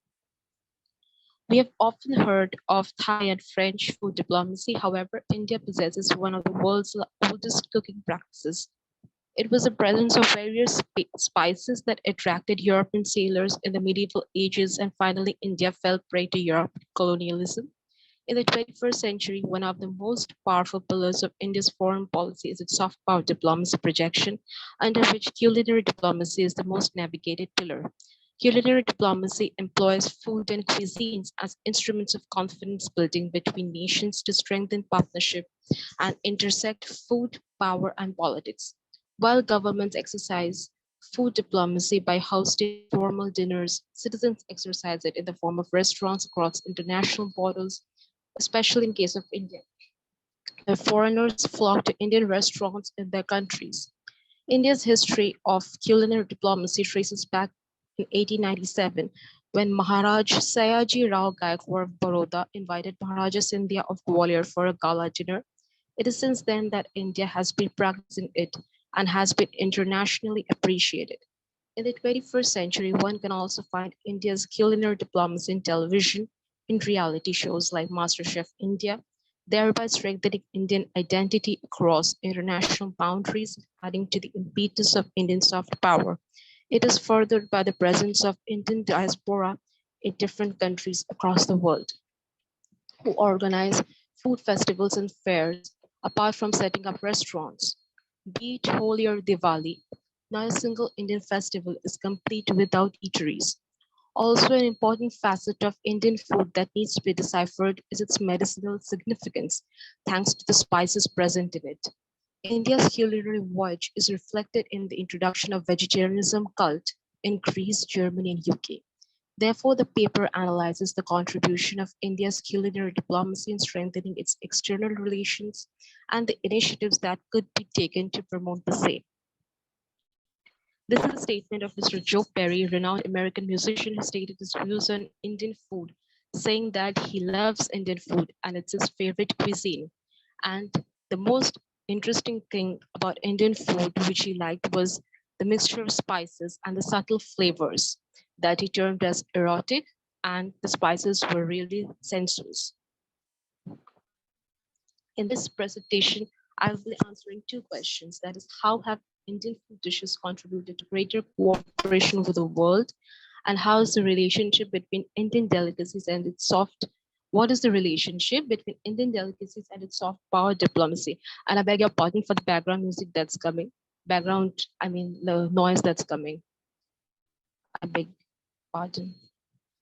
[SPEAKER 4] We have often heard of Thai and French food diplomacy. However, India possesses one of the world's oldest cooking practices. It was the presence of various spices that attracted European sailors in the medieval ages, and finally India fell prey to European colonialism. In the 21st century, one of the most powerful pillars of India's foreign policy is its soft power diplomacy projection, under which culinary diplomacy is the most navigated pillar. Culinary diplomacy employs food and cuisines as instruments of confidence building between nations to strengthen partnership and intersect food, power, and politics. While governments exercise food diplomacy by hosting formal dinners, citizens exercise it in the form of restaurants across international borders, especially in case of India, where foreigners flock to Indian restaurants in their countries. India's history of culinary diplomacy traces back in 1897, when Maharaj Sayaji Rao Gaikwad of Baroda invited Maharaja Scindia of Gwalior for a gala dinner. It is since then that India has been practicing it and has been internationally appreciated. In the 21st century, one can also find India's culinary diplomacy in television, in reality shows like MasterChef India, thereby strengthening Indian identity across international boundaries, adding to the impetus of Indian soft power. It is furthered by the presence of Indian diaspora in different countries across the world, who organize food festivals and fairs, apart from setting up restaurants. Be it Holi or Diwali, not a single Indian festival is complete without eateries. Also, an important facet of Indian food that needs to be deciphered is its medicinal significance, thanks to the spices present in it. India's culinary voyage is reflected in the introduction of vegetarianism cult in Greece, Germany, and UK. Therefore, the paper analyzes the contribution of India's culinary diplomacy in strengthening its external relations and the initiatives that could be taken to promote the same. This is a statement of Mr. Joe Perry, renowned American musician, who stated his views on Indian food, saying that he loves Indian food and it's his favorite cuisine. And the most interesting thing about Indian food, which he liked, was the mixture of spices and the subtle flavors that he termed as erotic, and the spices were really sensuous. In this presentation, I will be answering two questions. That is, how have Indian food dishes contributed to greater cooperation with the world? And how is the relationship between Indian delicacies and its soft, what is the relationship between Indian delicacies and its soft power diplomacy? And I beg your pardon for the background music that's coming. The noise that's coming. I beg pardon.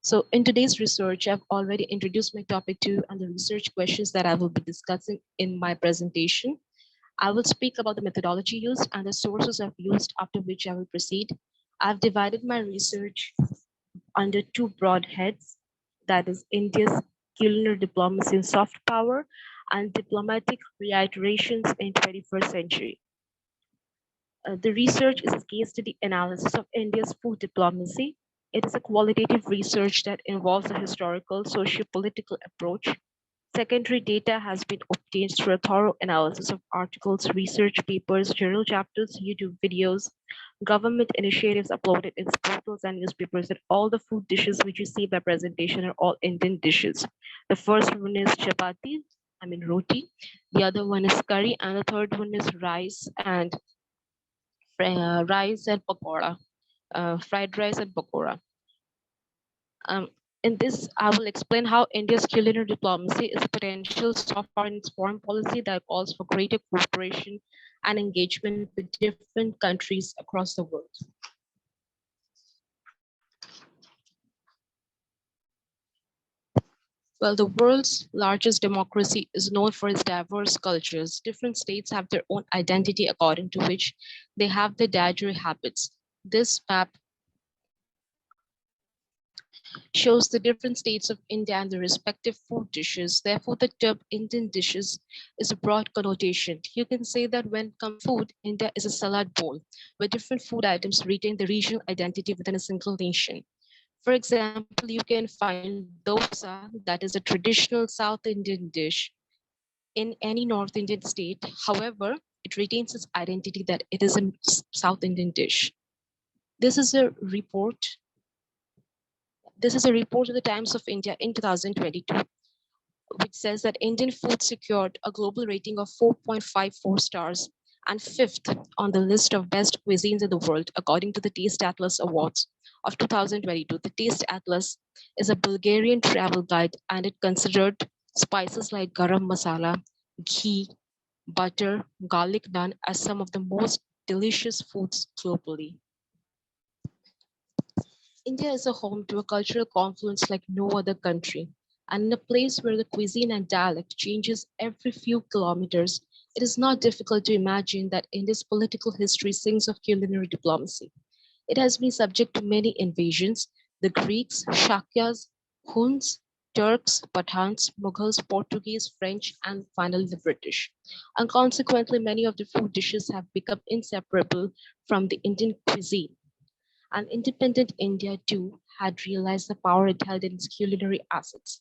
[SPEAKER 4] So in today's research, I've already introduced my topic 2 and the research questions that I will be discussing in my presentation. I will speak about the methodology used and the sources I've used, after which I will proceed. I've divided my research under two broad heads, that is India's culinary diplomacy and soft power and diplomatic reiterations in 21st century. The research is a case study analysis of India's food diplomacy. It is a qualitative research that involves a historical, socio-political approach. Secondary data has been obtained through a thorough analysis of articles, research papers, journal chapters, YouTube videos, government initiatives uploaded in portals and newspapers, and all the food dishes which you see by presentation are all Indian dishes. The first one is chapati, roti. The other one is curry, and the third one is rice and pakora, fried rice and pakora. In this, I will explain how India's culinary diplomacy is a potential soft power in its foreign policy that calls for greater cooperation and engagement with different countries across the world. Well, the world's largest democracy is known for its diverse cultures. Different states have their own identity according to which they have their dietary habits. This map shows the different states of India and the respective food dishes. Therefore, the term Indian dishes is a broad connotation. You can say that when it comes to food, India is a salad bowl, where different food items retain the regional identity within a single nation. For example, you can find dosa, that is a traditional South Indian dish, in any North Indian state. However, it retains its identity that it is a South Indian dish. This is a report of the Times of India in 2022, which says that Indian food secured a global rating of 4.54 stars and 5th on the list of best cuisines in the world, according to the Taste Atlas Awards of 2022. The Taste Atlas is a Bulgarian travel guide, and it considered spices like garam masala, ghee, butter, garlic naan as some of the most delicious foods globally. India is a home to a cultural confluence like no other country. And in a place where the cuisine and dialect changes every few kilometers, it is not difficult to imagine that India's political history sings of culinary diplomacy. It has been subject to many invasions: the Greeks, Shakyas, Huns, Turks, Pathans, Mughals, Portuguese, French, and finally the British. And consequently, many of the food dishes have become inseparable from the Indian cuisine. And independent India too had realized the power it held in its culinary assets.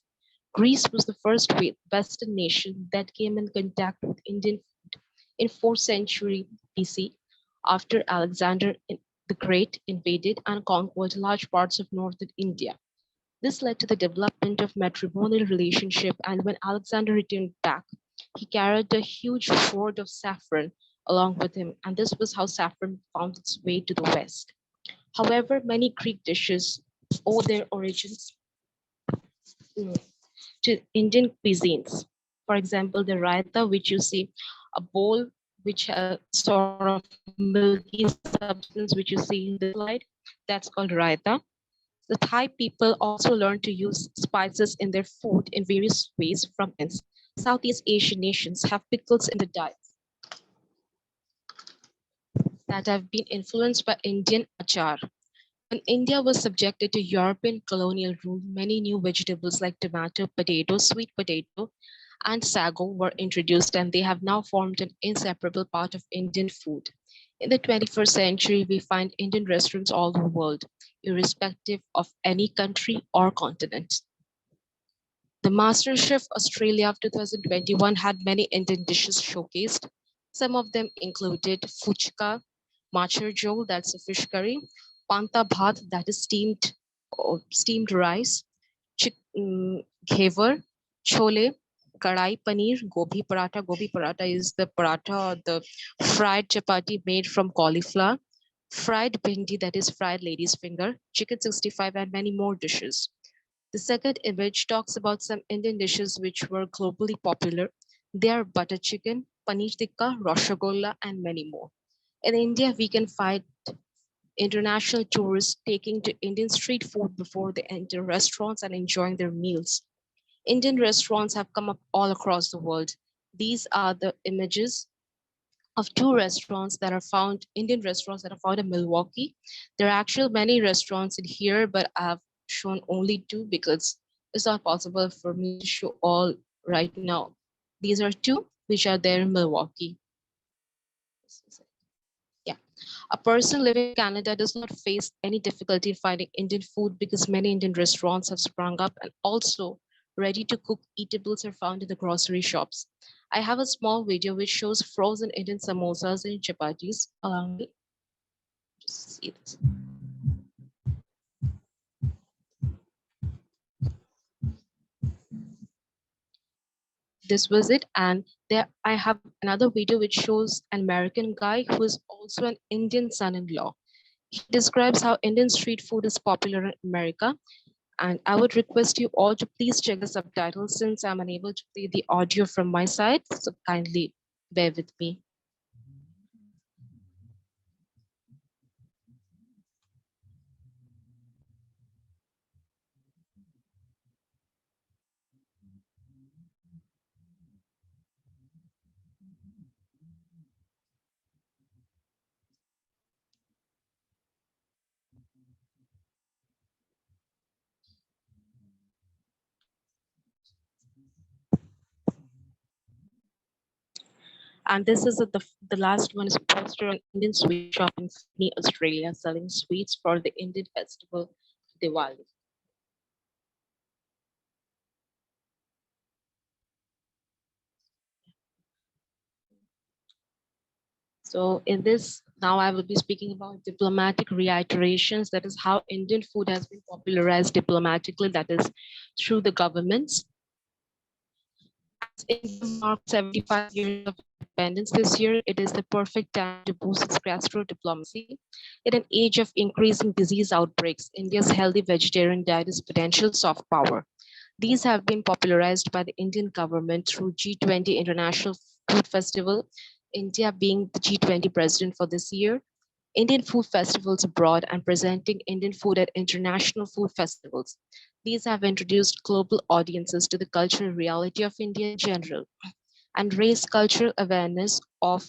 [SPEAKER 4] Greece was the first Western nation that came in contact with Indian food in 4th century BC, after Alexander the Great invaded and conquered large parts of northern India. This led to the development of matrimonial relationship, and when Alexander returned back, he carried a huge hoard of saffron along with him, and this was how saffron found its way to the West. However, many Greek dishes owe their origins to Indian cuisines. For example, the raita, which you see, a bowl which has sort of milky substance, which you see in the slide, that's called raita. The Thai people also learned to use spices in their food in various ways from its Southeast Asian nations have pickles in the diet that have been influenced by Indian achar. When India was subjected to European colonial rule, many new vegetables like tomato, potato, sweet potato, and sago were introduced, and they have now formed an inseparable part of Indian food. In the 21st century, we find Indian restaurants all over the world, irrespective of any country or continent. The MasterChef Australia of 2021 had many Indian dishes showcased. Some of them included fuchka, machar jol, that's a fish curry, panta bhat, that is steamed rice, ghevar, chole, kadai paneer, gobi paratha. Gobi paratha is the paratha or the fried chapati made from cauliflower, fried bhindi, that is fried lady's finger, chicken 65, and many more dishes. The second image talks about some Indian dishes which were globally popular. They are butter chicken, paneer tikka, rasgulla, and many more. In India, we can find international tourists taking to Indian street food before they enter restaurants and enjoying their meals. Indian restaurants have come up all across the world. These are the images of two restaurants that are found, Indian restaurants that are found in Milwaukee. There are actually many restaurants in here, but I've shown only two because it's not possible for me to show all right now. These are two which are there in Milwaukee. Yeah. A person living in Canada does not face any difficulty in finding Indian food because many Indian restaurants have sprung up, and also ready to cook eatables are found in the grocery shops. I have a small video which shows frozen Indian samosas and chapatis. Allow me to see this. This was it. And there I have another video which shows an American guy who is also an Indian son-in-law. He describes how Indian street food is popular in America. And I would request you all to please check the subtitles since I'm unable to play the audio from my side. So kindly bear with me. And this is the last one is a poster on Indian sweet shop in Sydney, Australia, selling sweets for the Indian festival Diwali. So in this, now I will be speaking about diplomatic reiterations. That is how Indian food has been popularized diplomatically, that is through the governments. As India marks 75 years of independence this year, it is the perfect time to boost its grassroots diplomacy. In an age of increasing disease outbreaks, India's healthy vegetarian diet is potential soft power. These have been popularized by the Indian government through G20 International Food Festival, India being the G20 president for this year, Indian food festivals abroad, and presenting Indian food at international food festivals. These have introduced global audiences to the cultural reality of India in general and raised cultural awareness of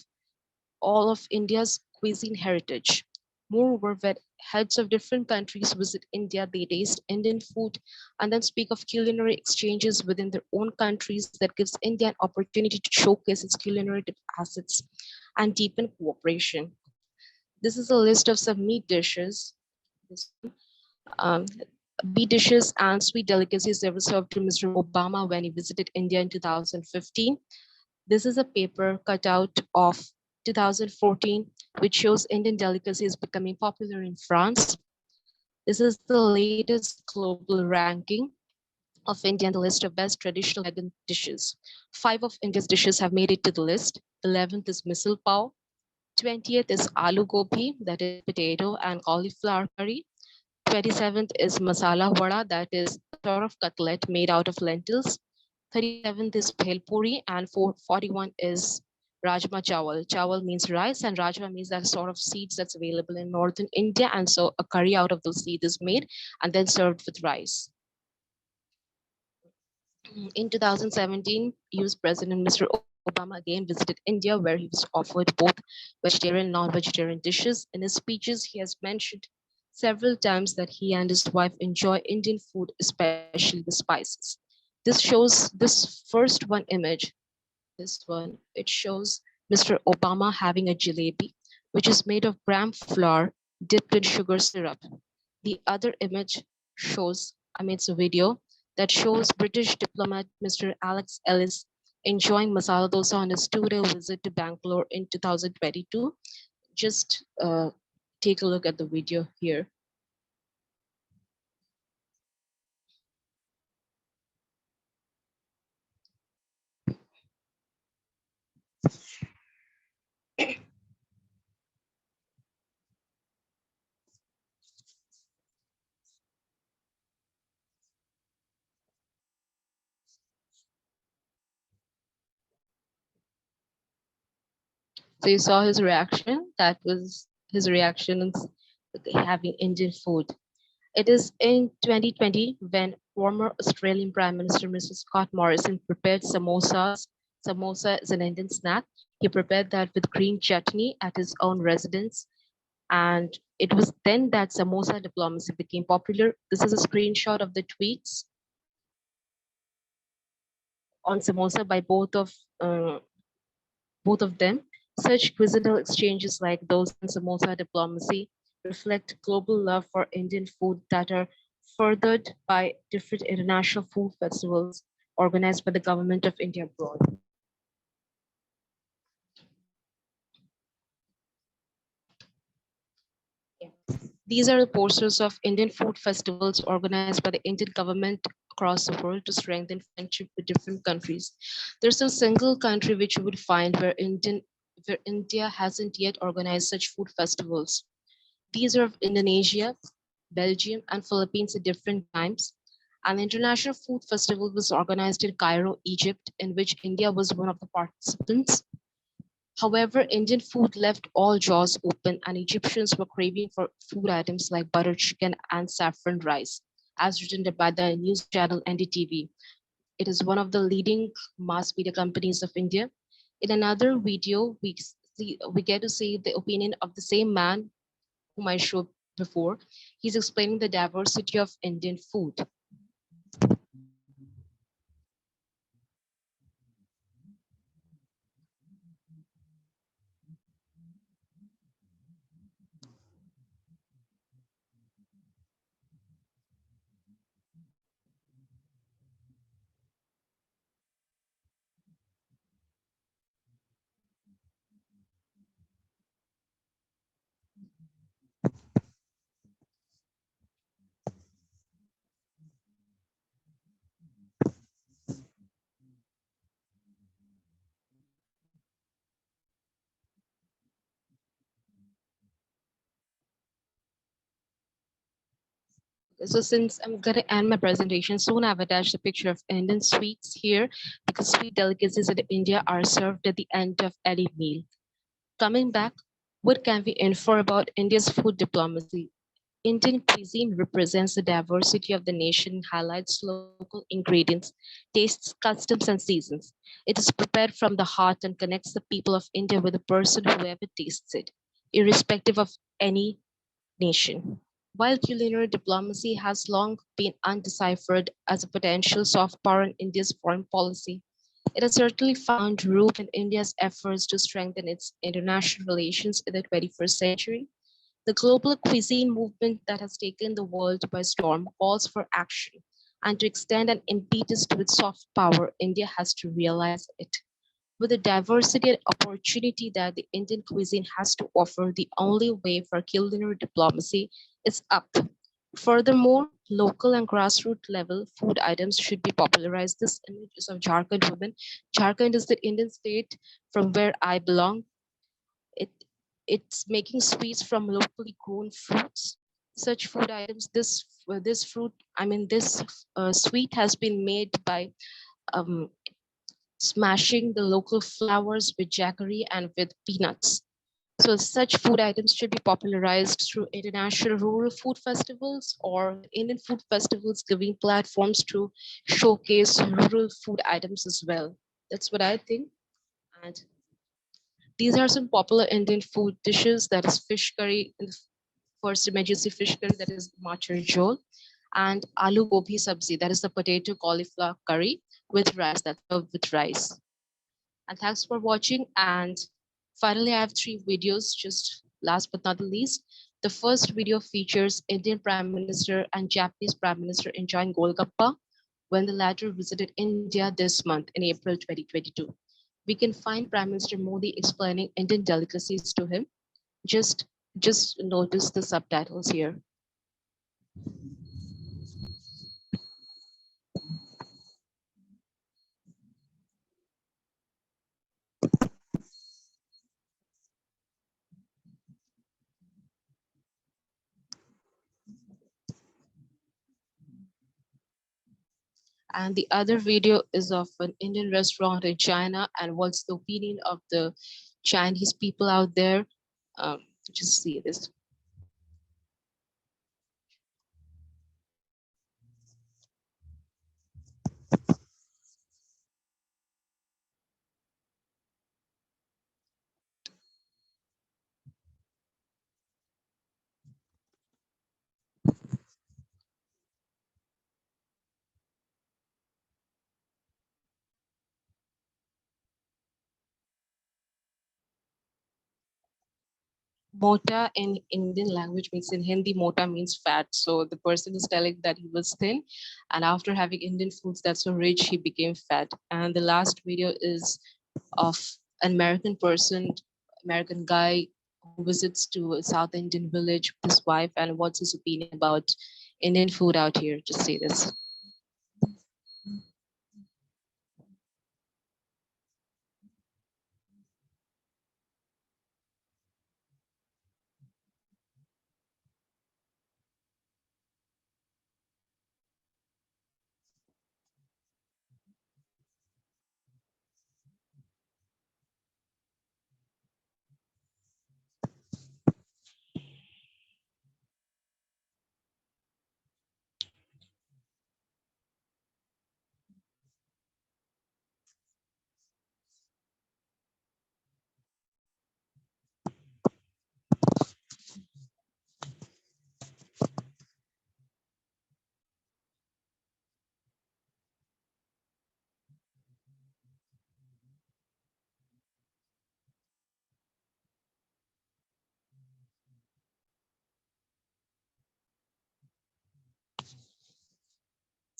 [SPEAKER 4] all of India's cuisine heritage. Moreover, when heads of different countries visit India, they taste Indian food and then speak of culinary exchanges within their own countries that gives India an opportunity to showcase its culinary assets and deepen cooperation. This is a list of some meat dishes. Um, Meat dishes and sweet delicacies that were served to Mr. Obama when he visited India in 2015. This is a paper cut out of 2014, which shows Indian delicacies becoming popular in France. This is the latest global ranking of India and the list of best traditional vegan dishes. 5 of India's dishes have made it to the list. 11th is misal pav. 20th is aloo gobi, that is potato and cauliflower curry. 27th is masala vada, that is a sort of cutlet made out of lentils. 37th is bhel puri, and 41 is rajma chawal. Chawal means rice, and rajma means that sort of seeds that's available in northern India. And so a curry out of those seeds is made and then served with rice. In 2017, US President Mr. Obama again visited India, where he was offered both vegetarian and non-vegetarian dishes. In his speeches, he has mentioned several times that he and his wife enjoy Indian food, especially the spices. This shows this first one image, this one, it shows Mr. Obama having a jalebi, which is made of gram flour dipped in sugar syrup. The other image shows, it's a video that shows British diplomat Mr. Alex Ellis enjoying masala dosa on his 2-day visit to Bangalore in 2022. Just take a look at the video here. So you saw his reaction. That was his reaction in having Indian food. It is in 2020 when former Australian Prime Minister Mr. Scott Morrison prepared samosas. Samosa is an Indian snack. He prepared that with green chutney at his own residence. And it was then that samosa diplomacy became popular. This is a screenshot of the tweets on samosa by both of them. Such cuisinal exchanges like those in samosa diplomacy reflect global love for Indian food that are furthered by different international food festivals organized by the government of India abroad. These are the posters of Indian food festivals organized by the Indian government across the world to strengthen friendship with different countries. There's a single country which you would find where India hasn't yet organized such food festivals. These are of Indonesia, Belgium, and Philippines at different times. An international food festival was organized in Cairo, Egypt, in which India was one of the participants. However, Indian food left all jaws open, and Egyptians were craving for food items like butter chicken and saffron rice, as written by the news channel NDTV. It is one of the leading mass media companies of India. In another video, we get to see the opinion of the same man whom I showed before. He's explaining the diversity of Indian food. So since I'm going to end my presentation soon, I've attached a picture of Indian sweets here because sweet delicacies in India are served at the end of any meal. Coming back, what can we infer about India's food diplomacy? Indian cuisine represents the diversity of the nation, highlights local ingredients, tastes, customs, and seasons. It is prepared from the heart and connects the people of India with the person whoever tastes it, irrespective of any nation. While culinary diplomacy has long been undeciphered as a potential soft power in India's foreign policy, it has certainly found room in India's efforts to strengthen its international relations in the 21st century. The global cuisine movement that has taken the world by storm calls for action, and to extend an impetus to its soft power, India has to realize it. With the diversity and opportunity that the Indian cuisine has to offer, the only way for culinary diplomacy is up. Furthermore, local and grassroots level food items should be popularized. This image is of Jharkhand women. Jharkhand is the Indian state from where I belong. It, it's making sweets from locally grown fruits. Such food items, this fruit, I mean, this sweet has been made by um, smashing the local flowers with jaggery and with peanuts. So such food items should be popularized through international rural food festivals or Indian food festivals giving platforms to showcase rural food items as well. That's what I think. And these are some popular Indian food dishes. That is fish curry. In the first image, you see fish curry, that is machar jhol, and aloo gobi sabzi, that is the potato cauliflower curry with rice, that's served with rice. And thanks for watching. And finally, I have 3 videos, just last but not the least. The first video features Indian Prime Minister and Japanese Prime Minister enjoying Golgappa when the latter visited India this month in April 2022. We can find Prime Minister Modi explaining Indian delicacies to him. Just notice the subtitles here. And the other video is of an Indian restaurant in China and what's the opinion of the Chinese people out there. Just see this. Mota in Indian language means, in Hindi, mota means fat. So the person is telling that he was thin, and after having Indian foods that's so rich, he became fat. And the last video is of an American person, American guy who visits to a South Indian village with his wife, and what's his opinion about Indian food out here. Just see this.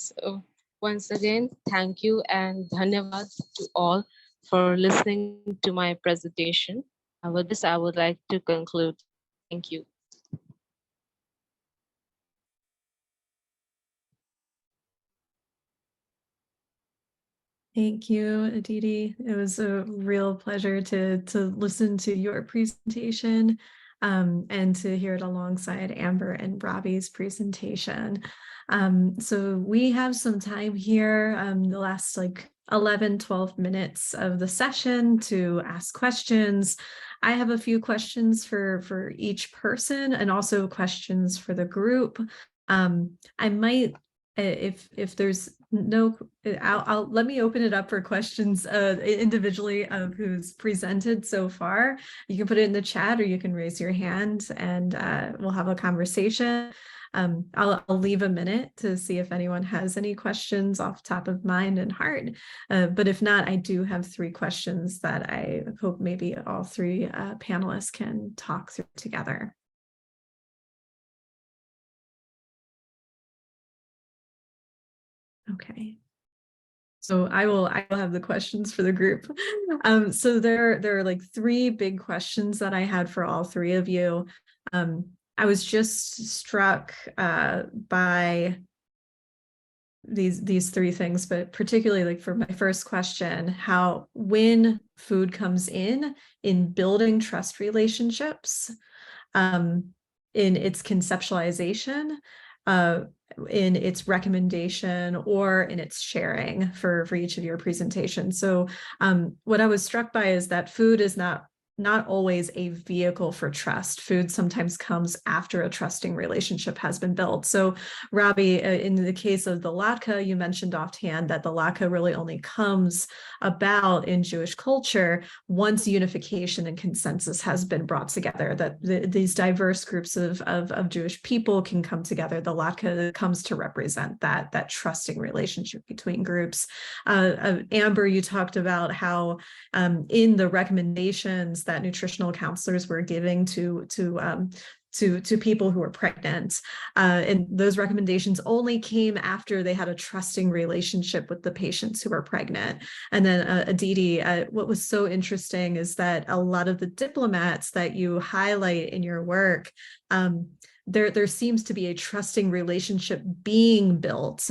[SPEAKER 4] So once again, thank you and dhanyavad to all for listening to my presentation. And with this, I would like to conclude. Thank you.
[SPEAKER 1] Thank you, Aditi. It was a real pleasure to listen to your presentation and to hear it alongside Amber and Robbie's presentation. So we have some time here, the last like 11, 12 minutes of the session to ask questions. I have a few questions for each person and also questions for the group. I might, if there's no, I'll let me open it up for questions individually of who's presented so far. You can put it in the chat or you can raise your hand and we'll have a conversation. I'll leave a minute to see if anyone has any questions off top of mind and heart. But if not, I do have 3 questions that I hope maybe all 3 panelists can talk through together. Okay. So I will have the questions for the group. So there are like 3 big questions that I had for all 3 of you. I was just struck by these 3 things, but particularly like for my first question, how when food comes in building trust relationships, in its conceptualization, in its recommendation, or in its sharing for each of your presentations. So what I was struck by is that food is not always a vehicle for trust. Food sometimes comes after a trusting relationship has been built. So Robbie, in the case of the latke, you mentioned offhand that the latke really only comes about in Jewish culture once unification and consensus has been brought together, that these diverse groups of Jewish people can come together. The latke comes to represent that trusting relationship between groups. Amber, you talked about how in the recommendations that nutritional counselors were giving to people who were pregnant, and those recommendations only came after they had a trusting relationship with the patients who were pregnant. And then Aditi, what was so interesting is that a lot of the diplomats that you highlight in your work, there seems to be a trusting relationship being built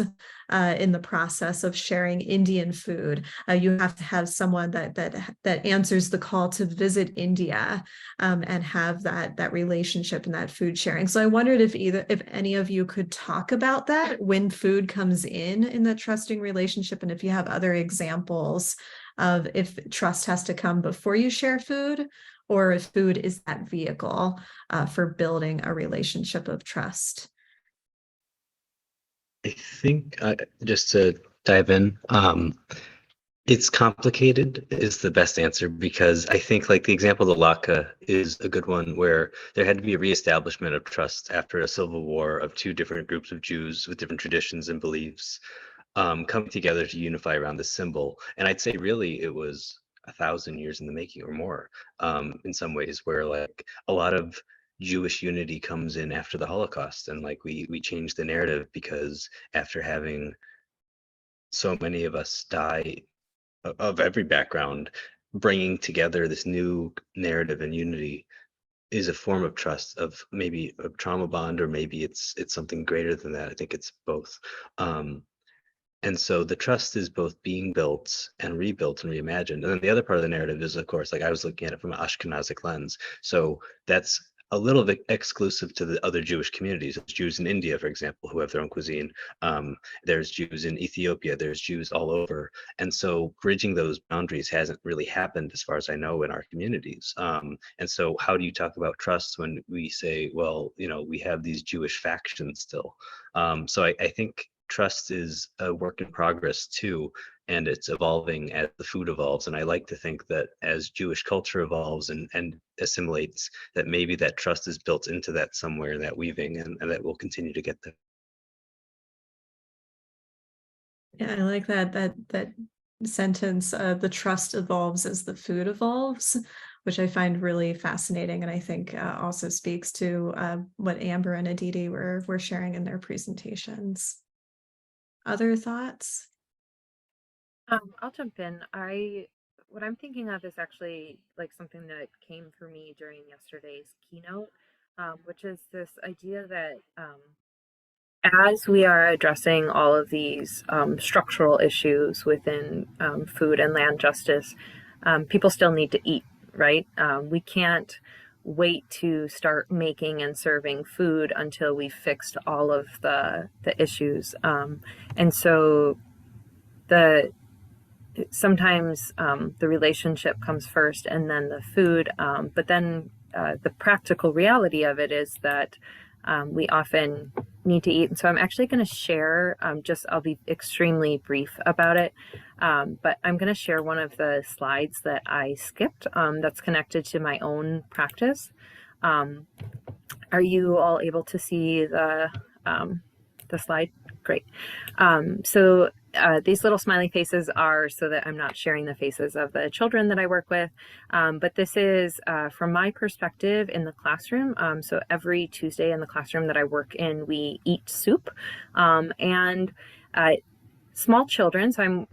[SPEAKER 1] in the process of sharing Indian food. You have to have someone that answers the call to visit India and have that relationship and that food sharing. So I wondered if any of you could talk about that when food comes in the trusting relationship, and if you have other examples of if trust has to come before you share food, or if food is that vehicle for building a relationship of trust.
[SPEAKER 2] I think just to dive in, it's complicated is the best answer, because I think like the example of the Laka is a good one, where there had to be a reestablishment of trust after a civil war of two different groups of Jews with different traditions and beliefs coming together to unify around this symbol. And I'd say really it was 1,000 years in the making or more in some ways, where like a lot of Jewish unity comes in after the Holocaust, and like we change the narrative, because after having so many of us die of every background, bringing together this new narrative and unity is a form of trust, of maybe a trauma bond, or maybe it's something greater than that. I think it's both. And so the trust is both being built and rebuilt and reimagined. And then the other part of the narrative is, of course, like I was looking at it from an Ashkenazic lens. So that's a little bit exclusive to the other Jewish communities. There's Jews in India, for example, who have their own cuisine. There's Jews in Ethiopia. There's Jews all over. And so bridging those boundaries hasn't really happened, as far as I know, in our communities. And so how do you talk about trust when we say, well, you know, we have these Jewish factions still? So I think trust is a work in progress too, and it's evolving as the food evolves. And I like to think that as Jewish culture evolves and assimilates, that maybe that trust is built into that somewhere in that weaving, and that will continue to get there.
[SPEAKER 1] Yeah, I like that sentence. The trust evolves as the food evolves, which I find really fascinating, and I think also speaks to what Amber and Aditi were sharing in their presentations. Other thoughts?
[SPEAKER 3] I'll jump in. What I'm thinking of is actually like something that came through me during yesterday's keynote, which is this idea that as we are addressing all of these structural issues within food and land justice, people still need to eat, right? We can't wait to start making and serving food until we've fixed all of the issues. And so sometimes the relationship comes first and then the food, but then the practical reality of it is that we often need to eat. And so I'm actually going to share, I'll be extremely brief about it, but I'm going to share one of the slides that I skipped that's connected to my own practice. Are you all able to see the slide? Great. So these little smiley faces are so that I'm not sharing the faces of the children that I work with. But this is from my perspective in the classroom. So every Tuesday in the classroom that I work in, we eat soup. And small children, so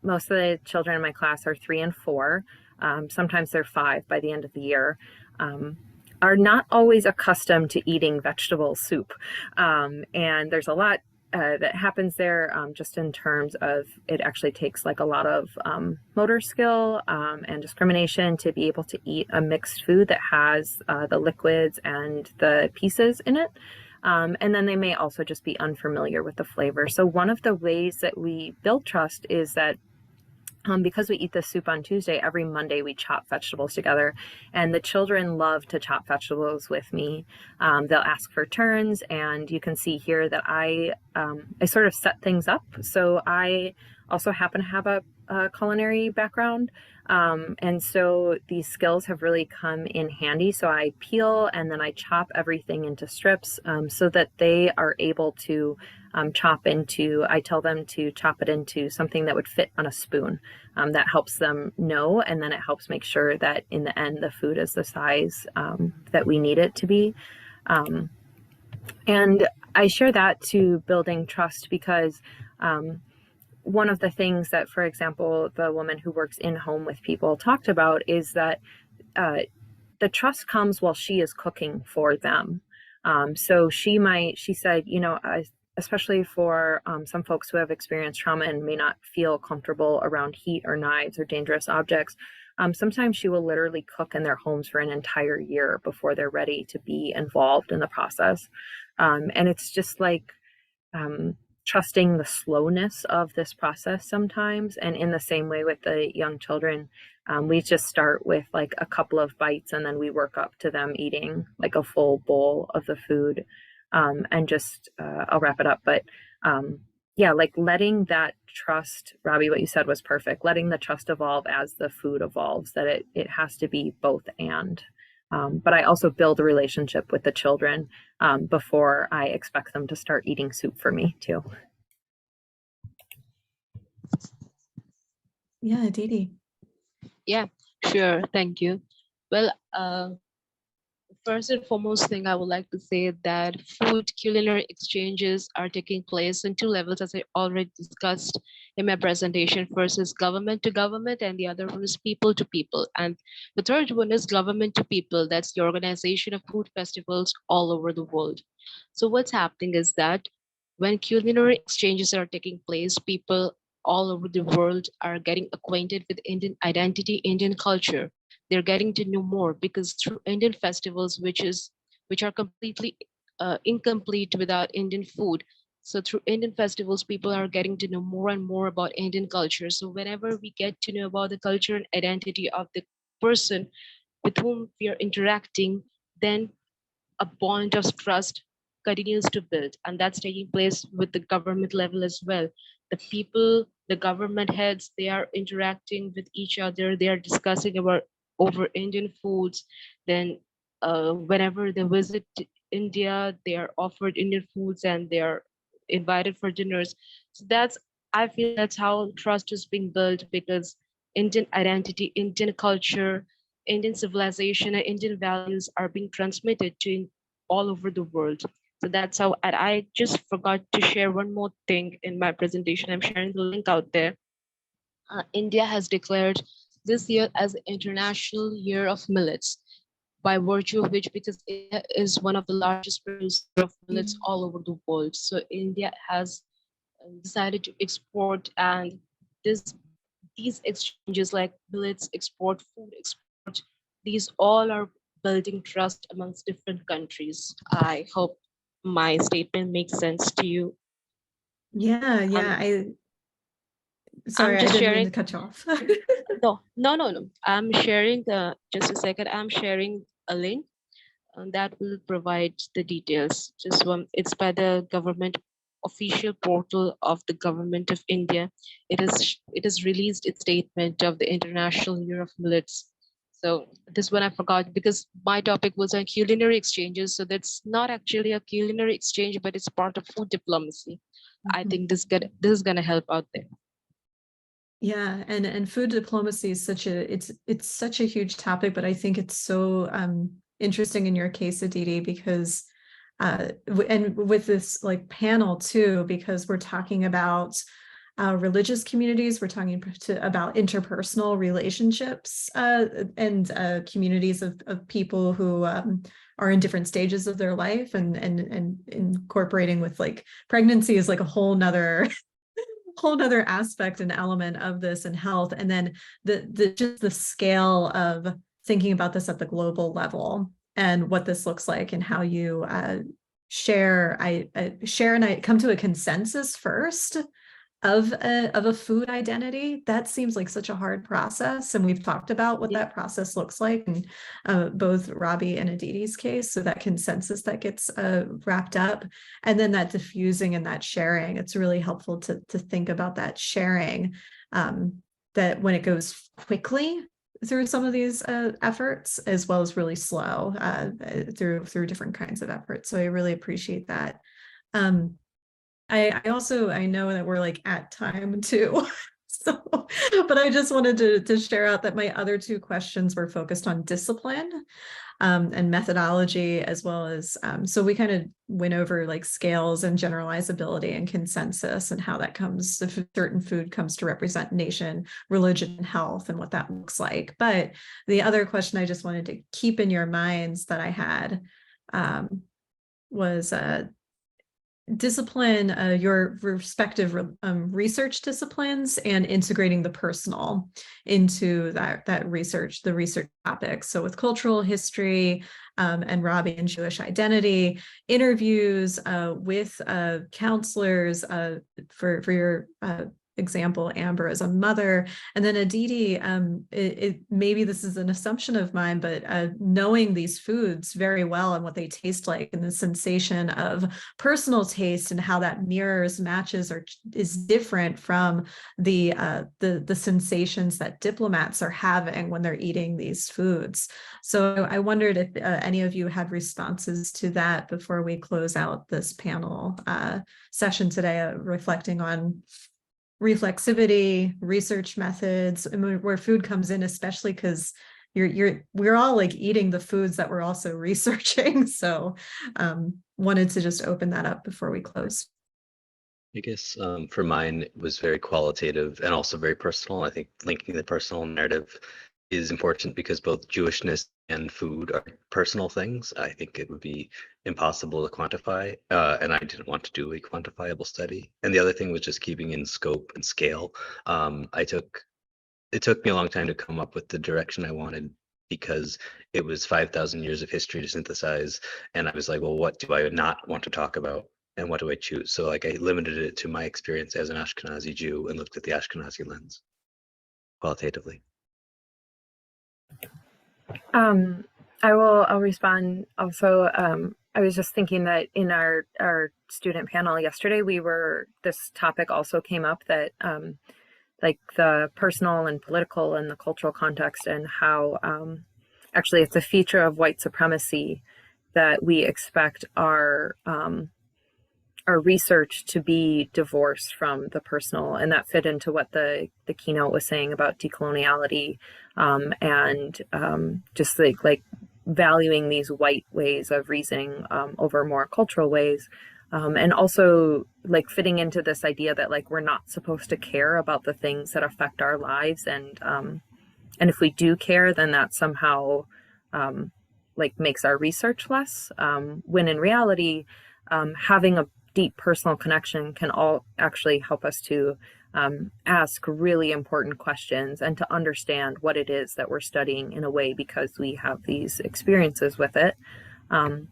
[SPEAKER 3] most of the children in my class are 3 and 4. Sometimes they're 5 by the end of the year. Are not always accustomed to eating vegetable soup. And there's a lot that happens there just in terms of it actually takes like a lot of motor skill and discrimination to be able to eat a mixed food that has the liquids and the pieces in it. And then they may also just be unfamiliar with the flavor. So one of the ways that we build trust is that because we eat this soup on Tuesday, every Monday we chop vegetables together, and the children love to chop vegetables with me. They'll ask for turns, and you can see here that I sort of set things up. So I also happen to have a culinary background, and so these skills have really come in handy. So I peel and then I chop everything into strips so that they are able to I tell them to chop it into something that would fit on a spoon. That helps them know, and then it helps make sure that in the end the food is the size that we need it to be. And I share that to building trust because one of the things that, for example, the woman who works in home with people talked about is that the trust comes while she is cooking for them. So she said, especially for some folks who have experienced trauma and may not feel comfortable around heat or knives or dangerous objects, sometimes she will literally cook in their homes for an entire year before they're ready to be involved in the process. And it's just like trusting the slowness of this process sometimes. And in the same way with the young children, we just start with like a couple of bites and then we work up to them eating like a full bowl of the food. And just, I'll wrap it up. But yeah, like letting that trust, Robbie, what you said was perfect. Letting the trust evolve as the food evolves, that it has to be both and. But I also build a relationship with the children before I expect them to start eating soup for me too.
[SPEAKER 1] Yeah, Aditi.
[SPEAKER 4] Yeah, sure. Thank you. Well, first and foremost thing I would like to say that food culinary exchanges are taking place on two levels, as I already discussed in my presentation. First is government to government, and the other one is people to people. And the third one is government to people. That's the organization of food festivals all over the world. So what's happening is that when culinary exchanges are taking place, people all over the world are getting acquainted with Indian identity, Indian culture. They're getting to know more because through Indian festivals, which are completely incomplete without Indian food. So through Indian festivals, people are getting to know more and more about Indian culture. So whenever we get to know about the culture and identity of the person with whom we are interacting, then a bond of trust continues to build, and that's taking place with the government level as well. The people, the government heads, they are interacting with each other, they are discussing about over Indian foods. Then whenever they visit India, they are offered Indian foods and they are invited for dinners. So that's, I feel that's how trust is being built, because Indian identity, Indian culture, Indian civilization and Indian values are being transmitted to all over the world. So that's how, and I just forgot to share one more thing in my presentation. I'm sharing the link out there. India has declared this year as International Year of Millets, by virtue of which, because India is one of the largest producers of millets all over the world. So India has decided to export, and these exchanges like millets export, food export, these all are building trust amongst different countries. I hope my statement makes sense to you.
[SPEAKER 1] Yeah, sorry, I
[SPEAKER 4] just
[SPEAKER 1] didn't mean
[SPEAKER 4] sharing.
[SPEAKER 1] to cut you off.
[SPEAKER 4] No. I'm sharing just a second. I'm sharing a link that will provide the details. Just one. It's by the government official portal of the government of India. It is released its statement of the International Year of Millets. So this one I forgot because my topic was on culinary exchanges. So that's not actually a culinary exchange, but it's part of food diplomacy. I think this is gonna help out there.
[SPEAKER 1] Yeah, and food diplomacy is it's such a huge topic, but I think it's so interesting in your case, Aditi, because and with this like panel too, because we're talking about religious communities, we're talking about interpersonal relationships and communities of people who are in different stages of their life, and incorporating with like pregnancy is like a whole nother aspect and element of this and health. And then just the scale of thinking about this at the global level and what this looks like and how you share and I come to a consensus first of a food identity. That seems like such a hard process, and we've talked about what that process looks like in both Robbie and Aditi's case. So that consensus that gets wrapped up, and then that diffusing and that sharing. It's really helpful to think about that sharing, that when it goes quickly through some of these efforts, as well as really slow through different kinds of efforts. So I really appreciate that. I know that we're like at time too. So, but I just wanted to share out that my other two questions were focused on discipline and methodology, as well as, so we kind of went over like scales and generalizability and consensus and how that comes, if certain food comes to represent nation, religion, and health, and what that looks like. But the other question I just wanted to keep in your minds that I had discipline your respective research disciplines and integrating the personal into the research topics. So with cultural history and Robbie and Jewish identity, interviews with counselors for your example, Amber as a mother, and then Aditi, maybe this is an assumption of mine, but knowing these foods very well and what they taste like, and the sensation of personal taste and how that mirrors, matches, or is different from the sensations that diplomats are having when they're eating these foods. So I wondered if any of you had responses to that before we close out this panel session today, reflecting on reflexivity, research methods, and where food comes in, especially because we're all like eating the foods that we're also researching. So wanted to just open that up before we close.
[SPEAKER 2] I guess for mine, it was very qualitative and also very personal. I think linking the personal narrative is important because both Jewishness and food are personal things. I think it would be impossible to quantify, and I didn't want to do a quantifiable study. And the other thing was just keeping in scope and scale. It took me a long time to come up with the direction I wanted because it was 5,000 years of history to synthesize. And I was like, well, what do I not want to talk about? And what do I choose? So like I limited it to my experience as an Ashkenazi Jew and looked at the Ashkenazi lens qualitatively.
[SPEAKER 3] I'll respond also. I was just thinking that in our student panel yesterday, this topic also came up, that like the personal and political and the cultural context, and how actually it's a feature of white supremacy that we expect our research to be divorced from the personal, and that fit into what the keynote was saying about decoloniality, and just like valuing these white ways of reasoning over more cultural ways, and also like fitting into this idea that like we're not supposed to care about the things that affect our lives, and if we do care, then that somehow like makes our research less, when in reality having a deep personal connection can all actually help us to ask really important questions and to understand what it is that we're studying in a way, because we have these experiences with it. And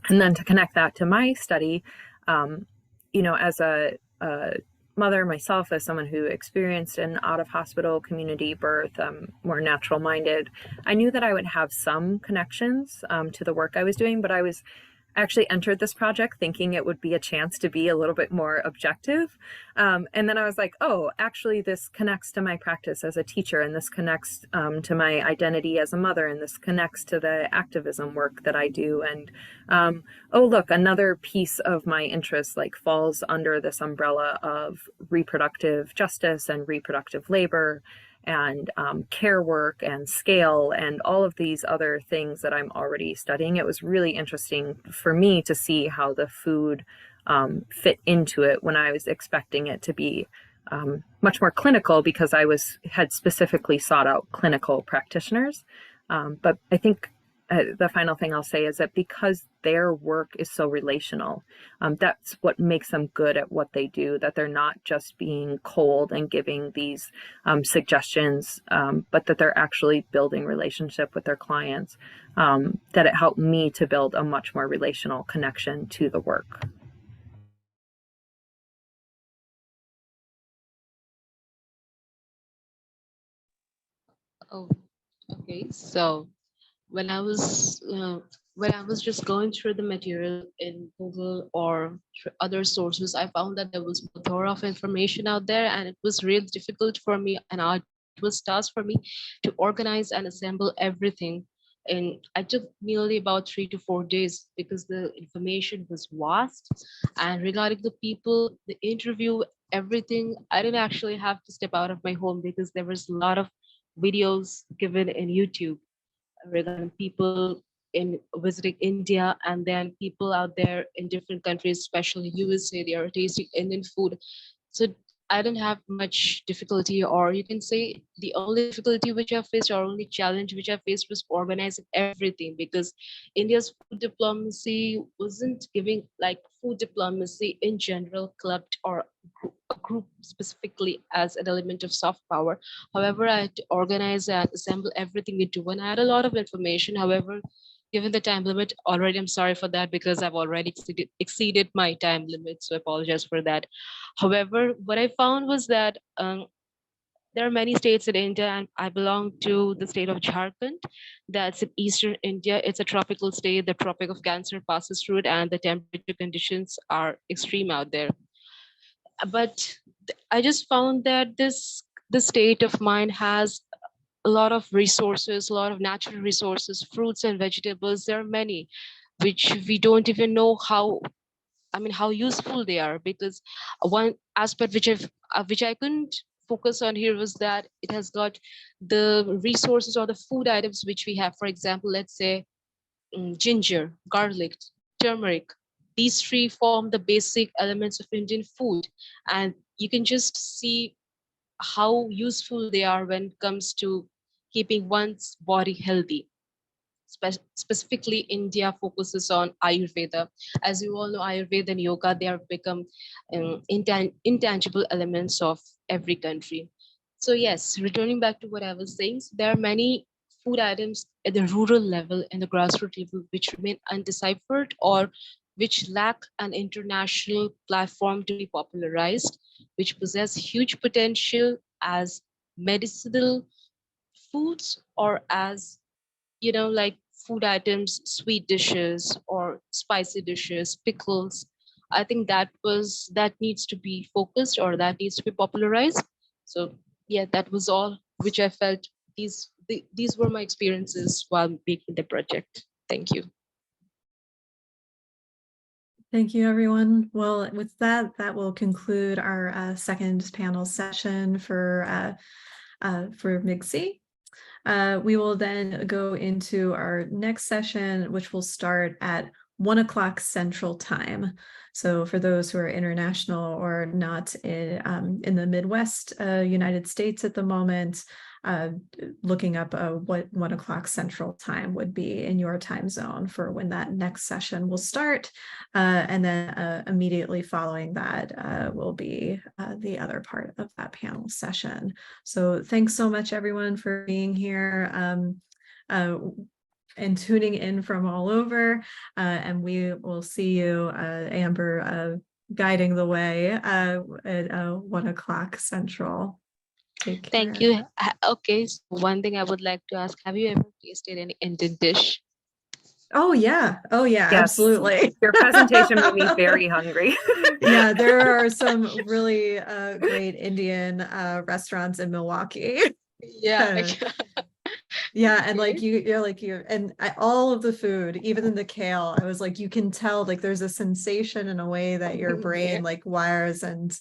[SPEAKER 3] then to connect that to my study, as a mother myself, as someone who experienced an out-of-hospital community birth, more natural-minded, I knew that I would have some connections to the work I was doing, but I actually entered this project thinking it would be a chance to be a little bit more objective. And then I was like, oh, actually this connects to my practice as a teacher, and this connects to my identity as a mother, and this connects to the activism work that I do. And oh, look, another piece of my interest like falls under this umbrella of reproductive justice and reproductive labor and care work and scale and all of these other things that I'm already studying. It was really interesting for me to see how the food fit into it when I was expecting it to be much more clinical, because I had specifically sought out clinical practitioners. But I think the final thing I'll say is that because their work is so relational, that's what makes them good at what they do, that they're not just being cold and giving these suggestions, but that they're actually building relationship with their clients, that it helped me to build a much more relational connection to the work.
[SPEAKER 4] Oh, okay. So when I was just going through the material in Google or other sources, I found that there was a plethora of information out there, and it was really difficult for me, and it was task for me to organize and assemble everything. And I took nearly about 3 to 4 days because the information was vast. And regarding the people, the interview, everything, I didn't actually have to step out of my home because there was a lot of videos given in YouTube regarding people in visiting India, and then people out there in different countries, especially USA, they are tasting Indian food. So I don't have much difficulty, or you can say the only difficulty which I faced, or only challenge which I faced, was organizing everything, because India's food diplomacy wasn't giving, like, food diplomacy in general clubbed or a group specifically as an element of soft power. However, I had to organize and assemble everything into one. I had a lot of information. However, given the time limit already, I'm sorry for that, because I've already exceeded my time limit. So I apologize for that. However, what I found was that there are many states in India, and I belong to the state of Jharkhand. That's in eastern India. It's a tropical state. The Tropic of Cancer passes through it, and the temperature conditions are extreme out there. But I just found that the state of mine has a lot of resources, a lot of natural resources, fruits and vegetables. There are many which we don't even know how useful they are, because one aspect which I couldn't focus on here was that it has got the resources or the food items which we have. For example, let's say ginger, garlic, turmeric. These three form the basic elements of Indian food, and you can just see how useful they are when it comes to keeping one's body healthy. Specifically, India focuses on Ayurveda. As you all know, Ayurveda and yoga, they have become intangible elements of every country. So yes, returning back to what I was saying, there are many food items at the rural level and the grassroots level which remain undeciphered, or which lack an international platform to be popularized, which possess huge potential as medicinal foods, or as, like, food items, sweet dishes or spicy dishes, pickles. I think that needs to be focused, or that needs to be popularized. So yeah, that was all which I felt. These were my experiences while making the project. Thank you.
[SPEAKER 1] Thank you, everyone. Well, with that will conclude our second panel session for MIGSI. We will then go into our next session, which will start at 1 o'clock Central Time. So for those who are international or not in the Midwest United States at the moment, looking up what 1 o'clock Central Time would be in your time zone for when that next session will start. And then immediately following that will be the other part of that panel session. So thanks so much, everyone, for being here and tuning in from all over. And we will see you, Amber, guiding the way at 1 o'clock Central. Take care.
[SPEAKER 4] Thank you. Okay, so one thing I would like to ask, have you ever tasted any Indian dish?
[SPEAKER 1] Oh yeah,
[SPEAKER 3] Yes.
[SPEAKER 1] absolutely.
[SPEAKER 3] Your presentation made me very hungry.
[SPEAKER 1] Yeah, there are some really great Indian restaurants in Milwaukee.
[SPEAKER 4] Yeah.
[SPEAKER 1] Yeah, and
[SPEAKER 4] Okay.
[SPEAKER 1] like all of the food, even in the kale, I was like, you can tell like there's a sensation in a way that your brain
[SPEAKER 4] Yeah.
[SPEAKER 1] like wires and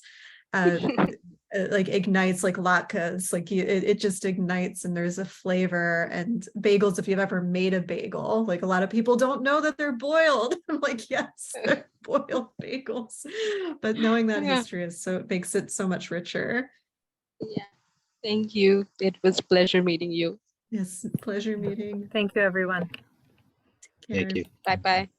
[SPEAKER 1] like ignites like latkes, like it just ignites, and there's a flavor. And bagels, if you've ever made a bagel, like a lot of people don't know that they're boiled. I'm like, yes, they're boiled bagels. But knowing that
[SPEAKER 4] Yeah.
[SPEAKER 1] history it makes it so much richer.
[SPEAKER 4] Yeah. Thank you. It was a pleasure meeting you.
[SPEAKER 1] Yes, pleasure meeting.
[SPEAKER 3] Thank you, everyone.
[SPEAKER 1] Take care.
[SPEAKER 2] Thank you.
[SPEAKER 4] Bye bye.